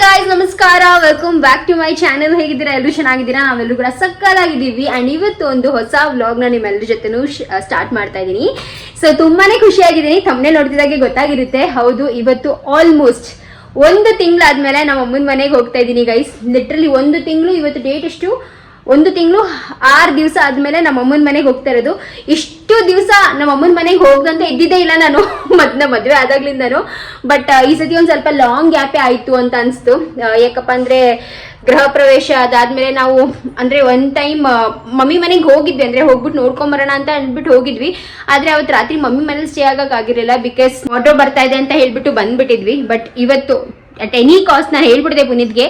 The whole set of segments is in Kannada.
ಗಾಯ್ಸ್, ನಮಸ್ಕಾರ. Welcome back to my channel. ಹೇಗಿದ್ದೀರಾ? ಎಲ್ಲರೂ ಚೆನ್ನಾಗಿದ್ದೀರಾ? ನಾವೆಲ್ಲರೂ ಕೂಡ ಸಕ್ಕತ್ತಾಗಿದ್ದೀವಿ. ಅಂಡ್ ಇವತ್ತು ಒಂದು ಹೊಸ ವ್ಲಾಗ್ ನ ನಿಮ್ಮೆಲ್ಲರ ಜೊತೆನೂ ಸ್ಟಾರ್ಟ್ ಮಾಡ್ತಾ ಇದ್ದೀನಿ. ಸೊ ತುಂಬಾನೇ ಖುಷಿಯಾಗಿದ್ದೀನಿ. ಥಂಬ್ನೇಲ್ ನೋಡ್ತಿದ್ದಾಗೆ ಗೊತ್ತಾಗಿರುತ್ತೆ. ಹೌದು, ಇವತ್ತು ಆಲ್ಮೋಸ್ಟ್ 1 ತಿಂಗಳಾದ್ಮೇಲೆ ನಮ್ಮ ಅಮ್ಮನ ಮನೆಗೆ ಹೋಗ್ತಾ ಇದ್ದೀನಿ ಗೈಸ್. ಲಿಟ್ರಲಿ 1 ತಿಂಗಳು. ಇವತ್ತು ಡೇಟ್ ಎಷ್ಟು? 1 ತಿಂಗಳು 6 ದಿವಸ ಆದ್ಮೇಲೆ ನಮ್ಮ ಅಮ್ಮನ ಮನೆಗೆ ಹೋಗ್ತಾ ಇರೋದು. ಇಷ್ಟು ದಿವಸ ನಮ್ಮ ಅಮ್ಮನ ಮನೆಗೆ ಹೋಗದಂತ ಇದ್ದಿದ್ದೇ ಇಲ್ಲ ನಾನು ಮದುವೆ ಆದಾಗ್ಲಿಂದನು. ಬಟ್ ಈ ಸತಿ ಒಂದ್ ಸ್ವಲ್ಪ ಲಾಂಗ್ ಗ್ಯಾಪೇ ಆಯ್ತು ಅಂತ ಅನ್ಸ್ತು. ಯಾಕಪ್ಪ ಅಂದ್ರೆ ಗೃಹ ಪ್ರವೇಶ ಅದಾದ್ಮೇಲೆ ನಾವು ಅಂದ್ರೆ ಒನ್ ಟೈಮ್ ಮಮ್ಮಿ ಮನೆಗೆ ಹೋಗಿದ್ವಿ, ಅಂದ್ರೆ ಹೋಗ್ಬಿಟ್ಟು ನೋಡ್ಕೊಂಬರೋಣ ಅಂತ ಅಂದ್ಬಿಟ್ಟು ಹೋಗಿದ್ವಿ. ಆದ್ರೆ ಅವತ್ತು ರಾತ್ರಿ ಮಮ್ಮಿ ಮನೇಲಿ ಸ್ಟೇ ಆಗಕ್ ಆಗಿರಲಿಲ್ಲ. ಬಿಕಾಸ್ ಆಟೋ ಬರ್ತಾ ಇದೆ ಅಂತ ಹೇಳ್ಬಿಟ್ಟು ಬಂದ್ಬಿಟ್ಟಿದ್ವಿ. ಬಟ್ ಇವತ್ತು ಅಟ್ ಎನಿ ಕಾಸ್ಟ್ ನಾನು ಹೇಳ್ಬಿಟ್ಟಿದೆ ಪುನೀತ್ಗೆ,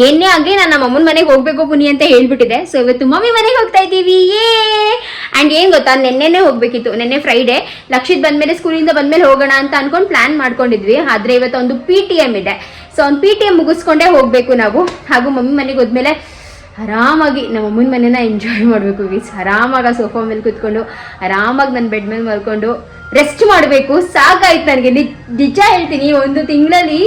ಏನೇ ಆಗ್ಲಿ ನಾನು ನಮ್ಮ ಅಮ್ಮನ ಮನೆಗೆ ಹೋಗ್ಬೇಕು ಪುನಿ ಅಂತ ಹೇಳ್ಬಿಟ್ಟಿದೆ. ಸೊ ಇವತ್ತು ಮಮ್ಮಿ ಮನೆಗೆ ಹೋಗ್ತಾ ಇದ್ದೀವಿ. ಅಂಡ್ ಏನ್ ಗೊತ್ತಾ, ನೆನ್ನೆನೇ ಹೋಗ್ಬೇಕಿತ್ತು. ನೆನ್ನೆ ಫ್ರೈಡೆ ಲಕ್ಷಿತ್ ಬಂದ್ಮೇಲೆ, ಸ್ಕೂಲಿಂದ ಬಂದ್ಮೇಲೆ ಹೋಗೋಣ ಅಂತ ಅನ್ಕೊಂಡು ಪ್ಲಾನ್ ಮಾಡ್ಕೊಂಡಿದ್ವಿ. ಆದ್ರೆ ಇವತ್ತು ಒಂದು PTM ಇದೆ. ಸೊ ಒಂದು PTM ಮುಗಿಸ್ಕೊಂಡೇ ಹೋಗ್ಬೇಕು ನಾವು. ಹಾಗೂ ಮಮ್ಮಿ ಮನೆಗೆ ಹೋದ್ಮೇಲೆ ಆರಾಮಾಗಿ ನಮ್ಮ ಅಮ್ಮನ ಮನೇನ ಎಂಜಾಯ್ ಮಾಡಬೇಕು ಗೀಸ್. ಆರಾಮಾಗಿ ಸೋಫಾ ಮೇಲೆ ಕೂತ್ಕೊಂಡು ಆರಾಮಾಗಿ ನನ್ನ ಬೆಡ್ ಮೇಲೆ ಮಲ್ಕೊಂಡು ರೆಸ್ಟ್ ಮಾಡಬೇಕು. ಸಾಕಾಯ್ತು ನನಗೆ. ನಿಜ ಹೇಳ್ತೀನಿ, 1 ತಿಂಗಳಲ್ಲಿ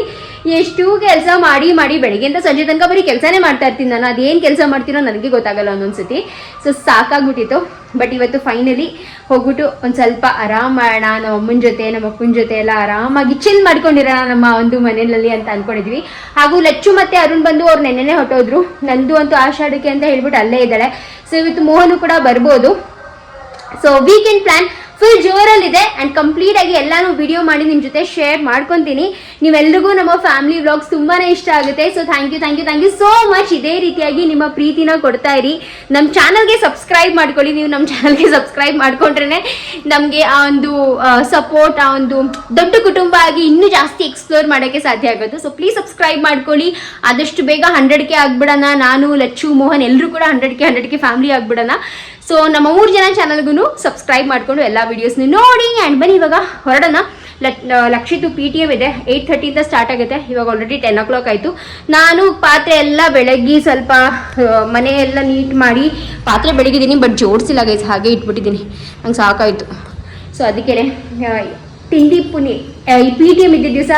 ಎಷ್ಟು ಕೆಲಸ ಮಾಡಿ ಬೆಳಿಗ್ಗೆಯಿಂದ ಸಂಜೆ ತನಕ ಬರೀ ಕೆಲಸನೇ ಮಾಡ್ತಾ ಇರ್ತೀನಿ ನಾನು. ಅದೇನು ಕೆಲಸ ಮಾಡ್ತೀನೋ ನನಗೆ ಗೊತ್ತಾಗಲ್ಲ ಒಂದೊಂದ್ಸತಿ. ಸೊ ಸಾಕಾಗ್ಬಿಟ್ಟಿತ್ತು. ಬಟ್ ಇವತ್ತು ಫೈನಲಿ ಹೋಗ್ಬಿಟ್ಟು ಒಂದು ಸ್ವಲ್ಪ ಆರಾಮ್ ಮಾಡೋಣ, ನಮ್ಮ ಅಮ್ಮನ ಜೊತೆ ನಮ್ಮ ಅಪ್ಪನ ಜೊತೆ ಎಲ್ಲ ಆರಾಮಾಗಿ ಚಿಲ್ ಮಾಡ್ಕೊಂಡಿರೋಣ ನಮ್ಮ ಒಂದು ಮನೆಯಲ್ಲಿ ಅಂತ ಅನ್ಕೊಂಡಿದ್ವಿ. ಹಾಗೂ ಲಚ್ಚು ಮತ್ತೆ ಅರುಣ್ ಬಂದು ಅವ್ರು ನೆನ್ನೆನೇ ಹೊಟ್ಟೋದ್ರು. ನಂದು ಅಂತೂ ಆಷಾಢಕ್ಕೆ ಅಂತ ಹೇಳ್ಬಿಟ್ಟು ಅಲ್ಲೇ ಇದ್ದಾಳೆ. ಸೊ ಇವತ್ತು ಮೋಹನು ಕೂಡ ಬರ್ಬೋದು. ಸೊ ವೀಕೆಂಡ್ ಪ್ಲಾನ್ ಫುಲ್ ಜೋರಲ್ಲಿದೆ. ಅಂಡ್ ಕಂಪ್ಲೀಟ್ ಆಗಿ ಎಲ್ಲಾನು ವಿಡಿಯೋ ಮಾಡಿ ನಿಮ್ ಜೊತೆ ಶೇರ್ ಮಾಡ್ಕೊಂತೀನಿ. ನೀವೆಲ್ರಿಗೂ ನಮ್ಮ ಫ್ಯಾಮಿಲಿ ವ್ಲಾಗ್ಸ್ ತುಂಬಾನೇ ಇಷ್ಟ ಆಗುತ್ತೆ. So thank you so much. ಇದೇ ರೀತಿಯಾಗಿ ನಿಮ್ಮ ಪ್ರೀತಿನ ಕೊಡ್ತಾ ಇರಿ. ನಮ್ಮ ಚಾನಲ್ಗೆ ಸಬ್ಸ್ಕ್ರೈಬ್ ಮಾಡ್ಕೊಳ್ಳಿ. ನೀವು ನಮ್ಮ ಚಾನಲ್ಗೆ ಸಬ್ಸ್ಕ್ರೈಬ್ ಮಾಡ್ಕೊಂಡ್ರೆ ನಮಗೆ ಆ ಒಂದು ಸಪೋರ್ಟ್, ಆ ಒಂದು ದೊಡ್ಡ ಕುಟುಂಬ ಆಗಿ ಇನ್ನೂ ಜಾಸ್ತಿ ಎಕ್ಸ್ಪ್ಲೋರ್ ಮಾಡೋಕ್ಕೆ ಸಾಧ್ಯ ಆಗುತ್ತೆ. ಸೊ ಪ್ಲೀಸ್ ಸಬ್ಸ್ಕ್ರೈಬ್ ಮಾಡ್ಕೊಳ್ಳಿ. ಆದಷ್ಟು ಬೇಗ 100K ಆಗ್ಬಿಡೋಣ. ನಾನು, ಲಚ್ಚು, ಮೋಹನ್ ಎಲ್ಲರೂ ಕೂಡ 100K ಫ್ಯಾಮಿಲಿ ಆಗ್ಬಿಡೋಣ. ಸೊ ನಮ್ಮ 3 ಜನ ಚಾನಲ್ಗೂ ಸಬ್ಸ್ಕ್ರೈಬ್ ಮಾಡ್ಕೊಂಡು ಎಲ್ಲ ವಿಡಿಯೋಸ್ನ ನೋಡಿ. ಆ್ಯಂಡ್ ಬನ್ನಿ ಇವಾಗ ಹೊರಡೋಣ. ಲಕ್ಷಿತು PTM ಇದೆ. 8:30 ಸ್ಟಾರ್ಟ್ ಆಗುತ್ತೆ. ಇವಾಗ ಆಲ್ರೆಡಿ 10 o'clock ಆಯಿತು. ನಾನು ಪಾತ್ರೆ ಎಲ್ಲ ಬೆಳಗ್ಗೆ ಸ್ವಲ್ಪ ಮನೆ ಎಲ್ಲ ನೀಟ್ ಮಾಡಿ ಪಾತ್ರೆ ಬೆಳಗಿದ್ದೀನಿ. ಬಟ್ ಜೋಡಿಸಿಲ್ಲ ಗೈಸ್, ಹಾಗೆ ಇಟ್ಬಿಟ್ಟಿದ್ದೀನಿ. ನಂಗೆ ಸಾಕಾಯಿತು. ಸೊ ಅದಕ್ಕೆ ತಿಂಡಿ ಈ PTM ಇದ್ದ ದಿವಸ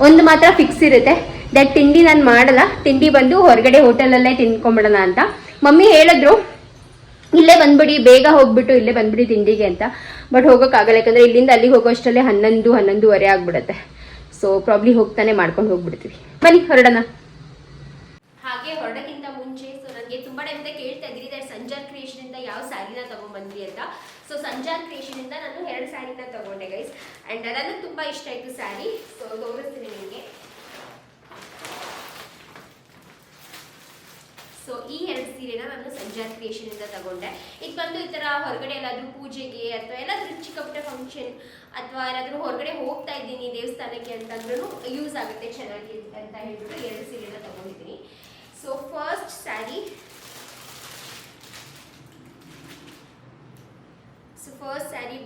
ಒಂದು ಮಾತ್ರ ಫಿಕ್ಸ್ ಇರುತ್ತೆ. ದಟ್ ತಿಂಡಿ ನಾನು ಮಾಡಲ್ಲ. ತಿಂಡಿ ಬಂದು ಹೊರಗಡೆ ಹೋಟೆಲಲ್ಲೇ ತಿನ್ಕೊಂಬಿಡೋಣ ಅಂತ ಮಮ್ಮಿ ಹೇಳಿದ್ರು. ಇಲ್ಲೇ ಬಂದ್ಬಿಡಿ, ಬೇಗ ಹೋಗ್ಬಿಟ್ಟು ಇಲ್ಲೇ ಬಂದ್ಬಿಡಿ ತಿಂಡಿಗೆ ಅಂತ. ಬಟ್ ಹೋಗೋಕ್ಕಾಗಲ್ಲ, ಯಾಕಂದರೆ ಇಲ್ಲಿಂದ ಅಲ್ಲಿಗೆ ಹೋಗೋಷ್ಟಲ್ಲೇ 11:30 ಆಗ್ಬಿಡುತ್ತೆ. ಸೊ ಪ್ರಾಬ್ಲಿ ಹೋಗ್ತಾನೆ ಮಾಡ್ಕೊಂಡು ಹೋಗ್ಬಿಡ್ತೀವಿ. ಬನ್ನಿ ಹೊರಡೋಣ. ಹಾಗೆ ಹೊರಡೋಕ್ಕಿಂತ ಮುಂಚೆ ಸೊ ನನಗೆ ತುಂಬ ಟೈಮಿಂದ ಕೇಳ್ತಾ ಇದ್ದೀರಿ ಸಂಜಾರ್ ಕ್ರಿಯೇಷನ್ ಇಂದ ಯಾವ ಸ್ಯಾರಿನ ತಗೊಂಡ್ಬಂದ್ವಿ ಅಂತ. ಸೊ ಸಂಜಾರ್ ಕ್ರಿಯೇಷನ್ ಇಂದ ನಾನು 2 ಸ್ಯಾರಿನ ತಗೊಂಡೆ ಗೈಸ್. ಆ್ಯಂಡ್ ನನಗೆ ತುಂಬ ಇಷ್ಟ ಆಯಿತು ಸ್ಯಾರಿ. ಸೊ ತೋರಿಸ್ತೀನಿ ನಿಮಗೆ. ಸೊ ಈ 2 ಸೀರೆನ ನಾನು ಸಂಜಾರ್ ಕ್ರಿಯೇಷನ್ ಇಂದ ತಗೊಂಡೆ. ಇದು ಬಂದು ಈ ಥರ ಹೊರಗಡೆ ಎಲ್ಲಾದರೂ ಪೂಜೆಗೆ ಅಥವಾ ಎಲ್ಲಾದರೂ ಚಿಕ್ಕ ಪುಟ್ಟ ಫಂಕ್ಷನ್ ಅಥವಾ ಏನಾದರೂ ಹೊರಗಡೆ ಹೋಗ್ತಾ ಇದ್ದೀನಿ ದೇವಸ್ಥಾನಕ್ಕೆ ಅಂತಂದ್ರೂ ಯೂಸ್ ಆಗುತ್ತೆ ಚೆನ್ನಾಗಿ ಅಂತ ಹೇಳ್ಬಿಟ್ಟು 2 ಸೀರೆನ ತಗೊಂಡಿದ್ದೀನಿ. ಸೊ ಫಸ್ಟ್ ಸ್ಯಾರಿ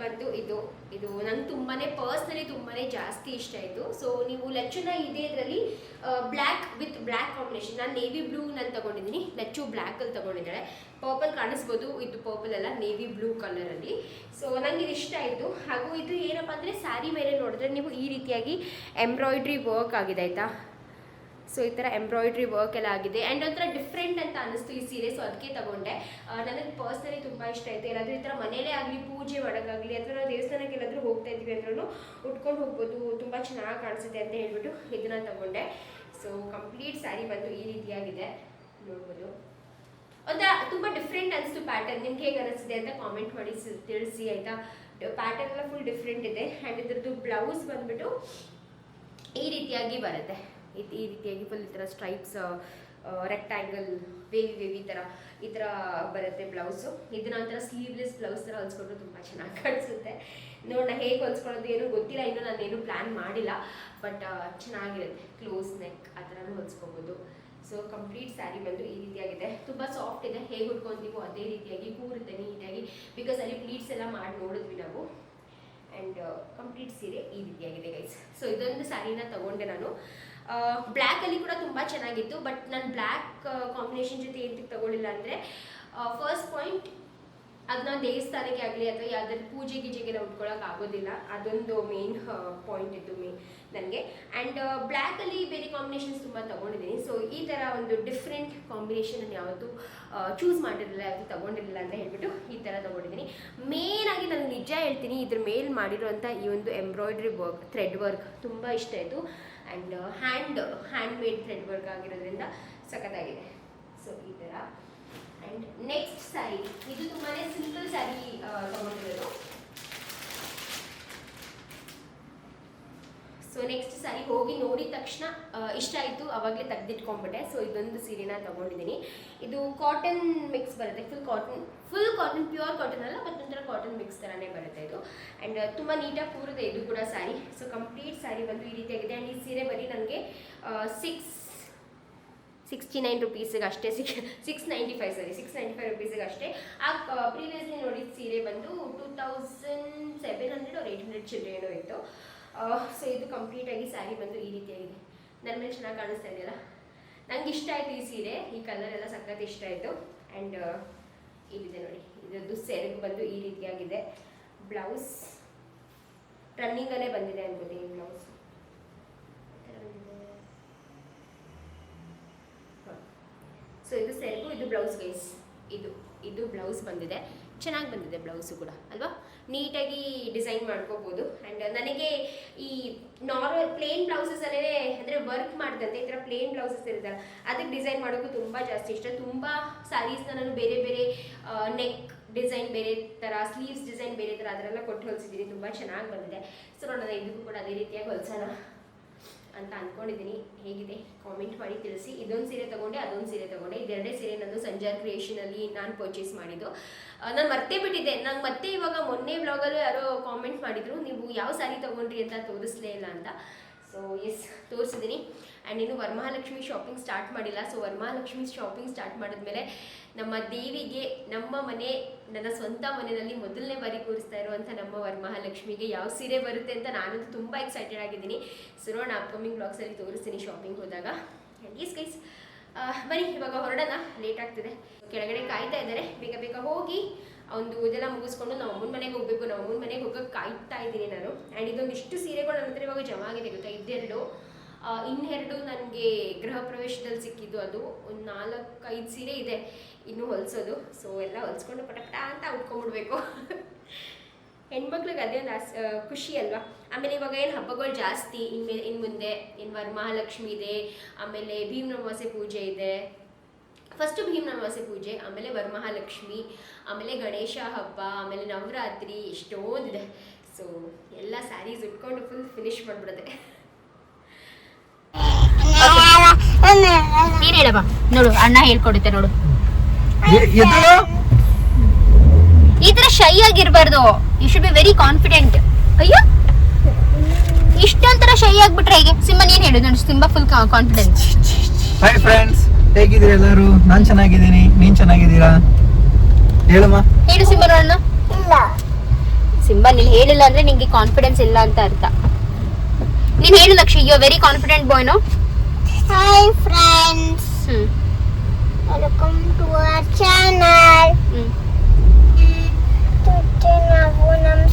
ಬಂದು ಇದು ನಂಗೆ ಪರ್ಸ್ನಲಿ ತುಂಬಾನೇ ಜಾಸ್ತಿ ಇಷ್ಟ ಆಯಿತು. ಸೊ ನೀವು ಲಚ್ಚುನ ಇದೆ ಇದರಲ್ಲಿ ಬ್ಲ್ಯಾಕ್ ವಿತ್ ಬ್ಲ್ಯಾಕ್ ಕಾಂಬಿನೇಷನ್. ನಾನು ನೇವಿ ಬ್ಲೂ ನಾನು ತಗೊಂಡಿದ್ದೀನಿ. ಲಚ್ಚು ಬ್ಲ್ಯಾಕಲ್ಲಿ ತಗೊಂಡಿದ್ದಾಳೆ. ಪರ್ಪಲ್ ಕಾಣಿಸ್ಬೋದು, ಇದು ಪರ್ಪಲ್ ಅಲ್ಲ, ನೇವಿ ಬ್ಲೂ ಕಲರಲ್ಲಿ. ಸೊ ನನಗೆ ಇದು ಇಷ್ಟ ಆಯಿತು. ಹಾಗೂ ಇದು ಏನಪ್ಪ ಅಂದರೆ ಸ್ಯಾರಿ ಮೇಲೆ ನೋಡಿದ್ರೆ ನೀವು ಈ ರೀತಿಯಾಗಿ ಎಂಬ್ರಾಯ್ಡ್ರಿ ವರ್ಕ್ ಆಗಿದೆ ಆಯಿತಾ. ಸೊ ಈ ಥರ ಎಂಬ್ರಾಯ್ಡ್ರಿ ವರ್ಕ್ ಎಲ್ಲ ಆಗಿದೆ. ಆ್ಯಂಡ್ ಒಂಥರ ಡಿಫ್ರೆಂಟ್ ಅಂತ ಅನ್ನಿಸ್ತು ಈ ಸೀರೆ. ಸೊ ಅದಕ್ಕೆ ತಗೊಂಡೆ. ನನಗೆ ಪರ್ಸ್ನಲಿ ತುಂಬ ಇಷ್ಟ ಆಯಿತು. ಏನಾದರೂ ಈ ಥರ ಮನೇಲೇ ಆಗಲಿ, ಪೂಜೆ ಮಾಡೋಕ್ಕಾಗಲಿ ಅಥವಾ ನಾವು ದೇವಸ್ಥಾನಕ್ಕೆ ಏನಾದರೂ ಹೋಗ್ತಾ ಇದ್ವಿ ಅಂದ್ರೂ ಉಟ್ಕೊಂಡು ಹೋಗ್ಬೋದು, ತುಂಬ ಚೆನ್ನಾಗಿ ಕಾಣಿಸುತ್ತೆ ಅಂತ ಹೇಳ್ಬಿಟ್ಟು ಇದನ್ನು ತಗೊಂಡೆ. ಸೊ ಕಂಪ್ಲೀಟ್ ಸ್ಯಾರಿ ಬಂದು ಈ ರೀತಿಯಾಗಿದೆ ನೋಡ್ಬೋದು. ಒಂಥರ ತುಂಬ ಡಿಫ್ರೆಂಟ್ ಅನಿಸ್ತು ಪ್ಯಾಟರ್ನ್. ನಿಮ್ಗೆ ಹೇಗೆ ಅನಿಸ್ತಿದೆ ಅಂತ ಕಾಮೆಂಟ್ ಮಾಡಿ ತಿಳಿಸಿ ಆಯಿತಾ. ಪ್ಯಾಟರ್ನ್ ಎಲ್ಲ ಫುಲ್ ಡಿಫ್ರೆಂಟ್ ಇದೆ. ಆ್ಯಂಡ್ ಇದ್ರದ್ದು ಬ್ಲೌಸ್ ಬಂದ್ಬಿಟ್ಟು ಈ ರೀತಿಯಾಗಿ ಬರುತ್ತೆ. ಈ ರೀತಿಯಾಗಿ ಫುಲ್ ಈ ಥರ ಸ್ಟ್ರೈಪ್ಸ್, ರೆಕ್ಟ್ಯಾಂಗಲ್, ವೇವಿ ಈ ಥರ ಬರುತ್ತೆ ಬ್ಲೌಸು. ಇದನ್ನ ಒಂಥರ ಸ್ಲೀವ್ಲೆಸ್ ಬ್ಲೌಸ್ ಥರ ಹೊಲ್ಸ್ಕೊಂಡ್ರು ತುಂಬ ಚೆನ್ನಾಗಿ ಕಾಣಿಸುತ್ತೆ. ನೋಡೋಣ ಹೇಗೆ ಹೊಲ್ಸ್ಕೊಳ್ಳೋದು ಏನೂ ಗೊತ್ತಿಲ್ಲ, ಇನ್ನೂ ನಾನೇನು ಪ್ಲ್ಯಾನ್ ಮಾಡಿಲ್ಲ. ಬಟ್ ಚೆನ್ನಾಗಿರುತ್ತೆ. ಕ್ಲೋಸ್ ನೆಕ್ ಆ ಥರನೂ ಹೊಲ್ಸ್ಕೊಬೋದು. ಸೊ ಕಂಪ್ಲೀಟ್ ಸ್ಯಾರಿ ಬಂದು ಈ ರೀತಿಯಾಗಿದೆ. ತುಂಬ ಸಾಫ್ಟ್ ಇದೆ. ಹೇಗೆ ಉಟ್ಕೊತೀವೋ ಅದೇ ರೀತಿಯಾಗಿ ಕೂರುತ್ತೆ ನೀಟಾಗಿ. ಬಿಕಾಸ್ ಅಲ್ಲಿ ಪ್ಲೀಟ್ಸ್ ಎಲ್ಲ ಮಾಡಿ ನೋಡಿದ್ವಿ ನಾವು. ಆ್ಯಂಡ್ ಕಂಪ್ಲೀಟ್ ಸೀರೆ ಈ ರೀತಿಯಾಗಿದೆ ಗೈಸ್. ಸೊ ಇದೊಂದು ಸ್ಯಾರಿನ ತಗೊಂಡೆ ನಾನು. ಬ್ಲ್ಯಾಕಲ್ಲಿ ಕೂಡ ತುಂಬ ಚೆನ್ನಾಗಿತ್ತು. ಬಟ್ ನಾನು ಬ್ಲ್ಯಾಕ್ ಕಾಂಬಿನೇಷನ್ ಜೊತೆ ಏನಕ್ಕೆ ತಗೊಳ್ಳಿಲ್ಲ ಅಂದರೆ ಫಸ್ಟ್ ಪಾಯಿಂಟ್ ಅದು ನಾವು ದೇವಸ್ಥಾನಕ್ಕೆ ಆಗಲಿ ಅಥವಾ ಯಾವ್ದಾದ್ರು ಪೂಜೆ ಗೀಜೆಗೆಲ್ಲ ಉಟ್ಕೊಳ್ಳೋಕೆ ಆಗೋದಿಲ್ಲ. ಅದೊಂದು ಮೇನ್ ಪಾಯಿಂಟ್ ಇತ್ತು ನನಗೆ. ಆ್ಯಂಡ್ ಬ್ಲ್ಯಾಕಲ್ಲಿ ಬೇರೆ ಕಾಂಬಿನೇಷನ್ಸ್ ತುಂಬ ತೊಗೊಂಡಿದ್ದೀನಿ. ಸೊ ಈ ಥರ ಒಂದು ಡಿಫ್ರೆಂಟ್ ಕಾಂಬಿನೇಷನ್ ನಾನು ಯಾವತ್ತೂ ಚೂಸ್ ಮಾಡಿರಲಿಲ್ಲ, ಯಾವತ್ತೂ ತೊಗೊಂಡಿರಲಿಲ್ಲ ಅಂತ ಹೇಳ್ಬಿಟ್ಟು ಈ ಥರ ತೊಗೊಂಡಿದ್ದೀನಿ. ಮೇನಾಗಿ ನಾನು ನಿಜ ಹೇಳ್ತೀನಿ, ಇದ್ರ ಮೇಲೆ ಮಾಡಿರೋಂಥ ಈ ಒಂದು ಎಂಬ್ರಾಯ್ಡ್ರಿ ವರ್ಕ್, ಥ್ರೆಡ್ ವರ್ಕ್ ತುಂಬ ಇಷ್ಟ ಆಯಿತು. And hand made thread work ಆಗಿರೋದ್ರಿಂದ ಸಖತ್ತಾಗಿದೆ. ಸೊ ಈ ಥರ. ಆ್ಯಂಡ್ ನೆಕ್ಸ್ಟ್ ಸ್ಯಾರಿ, ಇದು ತುಂಬಾ ಸಿಂಪಲ್ ಸ್ಯಾರಿ ತೊಗೊಂಡಿರೋದು. ಸೊ ನೆಕ್ಸ್ಟ್ ಸ್ಯಾರಿ ಹೋಗಿ ನೋಡಿದ ತಕ್ಷಣ ಇಷ್ಟ ಆಯಿತು, ಅವಾಗಲೇ ತೆಗೆದಿಟ್ಕೊಂಡ್ಬಿಟ್ಟೆ. ಸೊ ಇದೊಂದು ಸೀರೆನ ತೊಗೊಂಡಿದ್ದೀನಿ. ಇದು ಕಾಟನ್ ಮಿಕ್ಸ್ ಬರುತ್ತೆ, ಫುಲ್ ಕಾಟನ್, ಪ್ಯೂರ್ ಕಾಟನ್ ಅಲ್ಲ, ಮತ್ತೊಂಥರ ಕಾಟನ್ ಮಿಕ್ಸ್ ಥರನೇ ಬರುತ್ತೆ ಇದು. ಆ್ಯಂಡ್ ತುಂಬ ನೀಟಾಗಿ ಕೂರಿದೆ ಇದು ಕೂಡ ಸ್ಯಾರಿ. ಸೊ ಕಂಪ್ಲೀಟ್ ಸ್ಯಾರಿ ಬಂದು ಈ ರೀತಿಯಾಗಿದೆ. ಆ್ಯಂಡ್ ಈ ಸೀರೆ ಬರೀ ನನಗೆ 669 ರುಪೀಸಿಗೆ ಅಷ್ಟೇ, 695 ರುಪೀಸಿಗೆ ಅಷ್ಟೇ. ಪ್ರೀವಿಯಸ್ಲಿ ನೋಡಿದ ಸೀರೆ ಬಂದು 2700 or 800 ಚಿಲ್ಲರೆನೋ ಇತ್ತು. ಸೊ ಇದು ಕಂಪ್ಲೀಟಾಗಿ ಸ್ಯಾರಿ ಬಂದು ಈ ರೀತಿಯಾಗಿದೆ. ನನ್ನ ಮೇಲೆ ಚೆನ್ನಾಗಿ ಕಾಣಿಸ್ತಾ ಇದೆಯಲ್ಲ, ನಂಗೆ ಇಷ್ಟ ಆಯಿತು ಈ ಸೀರೆ, ಈ ಕಲರ್ ಎಲ್ಲ ಸಖತ್ ಇಷ್ಟ ಆಯಿತು. ಆ್ಯಂಡ್ ಇಲ್ಲಿದೆ ನೋಡಿ, ಇದರದ್ದು ಸೆರಗು ಬಂದು ಈ ರೀತಿಯಾಗಿದೆ. ಬ್ಲೌಸ್ ರನ್ನಿಂಗಲ್ಲೇ ಬಂದಿದೆ ಅನ್ಕೋತೀನಿ ಬ್ಲೌಸ್. ಸೊ ಇದು ಸೆರಗು, ಇದು ಬ್ಲೌಸ್ ಗೈಸ್, ಇದು ಬ್ಲೌಸ್ ಬಂದಿದೆ. ಚೆನ್ನಾಗಿ ಬಂದಿದೆ ಬ್ಲೌಸು ಕೂಡ ಅಲ್ವಾ, ನೀಟಾಗಿ ಡಿಸೈನ್ ಮಾಡ್ಕೋಬೋದು. ಆ್ಯಂಡ್ ನನಗೆ ಈ ನಾರ್ಮಲ್ ಪ್ಲೇನ್ ಬ್ಲೌಸಸಲ್ಲೇ ಅಂದರೆ ವರ್ಕ್ ಮಾಡಿದಂತೆ ಈ ಥರ ಪ್ಲೇನ್ ಬ್ಲೌಸಸ್ ಇರುತ್ತಲ್ಲ, ಅದಕ್ಕೆ ಡಿಸೈನ್ ಮಾಡೋಕ್ಕೂ ತುಂಬ ಜಾಸ್ತಿ ಇಷ್ಟ. ತುಂಬ ಸ್ಯಾರೀಸ್ನ ನಾನು ಬೇರೆ ಬೇರೆ ನೆಕ್ ಡಿಸೈನ್ ಬೇರೆ ಥರ, ಸ್ಲೀವ್ಸ್ ಡಿಸೈನ್ ಬೇರೆ ಥರ ಅದರೆಲ್ಲ ಕೊಟ್ಟು ಹೊಲಿಸಿದ್ದೀನಿ, ತುಂಬ ಚೆನ್ನಾಗಿ ಬಂದಿದೆ. ಸೊ ನಾನು ಇದಕ್ಕೂ ಕೂಡ ಅದೇ ರೀತಿಯಾಗಿ ಹೊಲ್ಸೋಣ ಅಂತ ಅಂದ್ಕೊಂಡಿದ್ದೀನಿ. ಹೇಗಿದೆ ಕಾಮೆಂಟ್ ಮಾಡಿ ತಿಳಿಸಿ. ಇದೊಂದು ಸೀರೆ ತೊಗೊಂಡೆ, ಅದೊಂದು ಸೀರೆ ತೊಗೊಂಡೆ. ಇದೆರಡೇ ಸೀರೆ ನಂದು ಸಂಜಾರ್ ಕ್ರಿಯೇಷನಲ್ಲಿ ನಾನು ಪರ್ಚೇಸ್ ಮಾಡಿದ್ದು. ನಾನು ಮರ್ತೇ ಬಿಟ್ಟಿದ್ದೆ. ನಂಗೆ ಮತ್ತೆ ಇವಾಗ ಮೊನ್ನೆ ವ್ಲಾಗಲ್ಲೂ ಯಾರೋ ಕಾಮೆಂಟ್ ಮಾಡಿದರು, ನೀವು ಯಾವ ಸ್ಯಾರಿ ತೊಗೊಂಡ್ರಿ ಅಂತ ತೋರಿಸ್ಲೇ ಇಲ್ಲ ಅಂತ. ಸೊ ಎಸ್, ತೋರಿಸಿದ್ದೀನಿ. ಆ್ಯಂಡ್ ಇನ್ನು ವರಮಹಾಲಕ್ಷ್ಮಿ ಶಾಪಿಂಗ್ ಸ್ಟಾರ್ಟ್ ಮಾಡಿಲ್ಲ. ಸೊ ವರಮಹಾಲಕ್ಷ್ಮಿ ಶಾಪಿಂಗ್ ಸ್ಟಾರ್ಟ್ ಮಾಡಿದ್ಮೇಲೆ ನಮ್ಮ ದೇವಿಗೆ, ನಮ್ಮ ಮನೆ, ನನ್ನ ಸ್ವಂತ ಮನೆಯಲ್ಲಿ ಮೊದಲನೇ ಬಾರಿ ಕೂರಿಸ್ತಾ ಇರುವಂಥ ನಮ್ಮ ವರಮಹಾಲಕ್ಷ್ಮಿಗೆ ಯಾವ ಸೀರೆ ಬರುತ್ತೆ ಅಂತ ನಾನಂತೂ ತುಂಬ ಎಕ್ಸೈಟೆಡ್ ಆಗಿದ್ದೀನಿ. ಸೊ ನೋಡೋಣ, ಅಪ್ಕಮಿಂಗ್ ಬ್ಲಾಗ್ಸಲ್ಲಿ ತೋರಿಸ್ತೀನಿ ಶಾಪಿಂಗ್ ಹೋದಾಗ. ಎಸ್ ಗೈಸ್, ಬನ್ನಿ ಇವಾಗ ಹೊರಡೋಣ, ಲೇಟ್ ಆಗ್ತಿದೆ. ಕೆಳಗಡೆ ಕಾಯ್ತಾ ಇದ್ದಾರೆ, ಬೇಗ ಬೇಗ ಹೋಗಿ ಒಂದು ಇದೆಲ್ಲ ಮುಗಿಸ್ಕೊಂಡು ನಾವು ಅಮ್ಮನ ಮನೆಗೆ ಹೋಗಬೇಕು. ನಾವು ಅಮ್ಮನ ಮನೆಗೆ ಹೋಗೋಕೆ ಕಾಯ್ತಾ ಇದ್ದೀನಿ ನಾನು. ಆ್ಯಂಡ್ ಇದೊಂದಿಷ್ಟು ಸೀರೆಗಳು ನನ್ನ ಹತ್ರ ಇವಾಗ ಜಮ ಆಗಿದೆ ಗೊತ್ತಾ, ಇನ್ನೆರಡು ನನಗೆ ಗೃಹ ಪ್ರವೇಶದಲ್ಲಿ ಸಿಕ್ಕಿದ್ದು. ಅದು ಒಂದು 4-5 ಸೀರೆ ಇದೆ ಇನ್ನೂ ಹೊಲಿಸೋದು. ಸೊ ಎಲ್ಲ ಹೊಲಿಸ್ಕೊಂಡು ಪಟ ಅಂತ ಉಟ್ಕೊಂಡ್ಬಿಡ್ಬೇಕು. ಹೆಣ್ಮಕ್ಳಿಗೆ ಅದೇ ಒಂದು ಖುಷಿ ಅಲ್ವಾ. ಆಮೇಲೆ ಇವಾಗ ಏನು ಹಬ್ಬಗಳು ಜಾಸ್ತಿ ಇನ್ನು ಮುಂದೆ, ಇನ್ನು ವರಮಹಾಲಕ್ಷ್ಮಿ ಇದೆ, ಆಮೇಲೆ ಭೀಮನಮಾವಾಸ್ಯೆ ಪೂಜೆ ಇದೆ. ಫಸ್ಟು ಭೀಮನಮಾವಾಸ್ಯೆ ಪೂಜೆ, ಆಮೇಲೆ ವರಮಹಾಲಕ್ಷ್ಮಿ, ಆಮೇಲೆ ಗಣೇಶ ಹಬ್ಬ, ಆಮೇಲೆ ನವರಾತ್ರಿ, ಎಷ್ಟೊಂದಿದೆ. ಸೊ ಎಲ್ಲ ಸ್ಯಾರೀಸ್ ಉಟ್ಕೊಂಡು ಫುಲ್ ಫಿನಿಶ್ ಮಾಡಿಬಿಡುತ್ತೆ. ನೀನು ಹೇಳಪ್ಪ, ನೋಡು ಅಣ್ಣ ಹೇಳ್ಕೊಡುತ್ತೆ ನೋಡು. ಈ ತರ ಶೈ ಆಗಿರ್ಬಾರ್ದು, you should be very confident. ಅಯ್ಯೋ, ಇಷ್ಟೊಂಥರ ಶೈ ಆಗ್ಬಿಟ್ರೆ ಹೇಗೆ? ಸಿಂಹ ನೀನ್ ಹೇಳು, ನಾನು ಸಿಂಹ ಫುಲ್ ಕಾನ್ಫಿಡೆನ್ಸ್. ಹಾಯ್ ಫ್ರೆಂಡ್ಸ್, ಹೇಗಿದ್ದೀರಾ ಎಲ್ಲರೂ? ನಾನು ಚೆನ್ನಾಗಿದ್ದೀನಿ, ನೀನ್ ಚೆನ್ನಾಗಿದ್ದೀರಾ? ಹೇಳಮ್ಮ. ಹೇಳು ಸಿಂಹ ನೋಡೋಣ. ಇಲ್ಲ ಸಿಂಹ, ನೀನ್ ಹೇಳಿಲ್ಲ ಅಂದ್ರೆ ನಿಂಗೆ ಕಾನ್ಫಿಡೆನ್ಸ್ ಇಲ್ಲ ಅಂತ ಅರ್ಥ. ನೀನ್ ಹೇಳು Lakshmi, you are very confident boy no. Hi friends, welcome to our channel. Today ನಾವು ನಮ್ಮ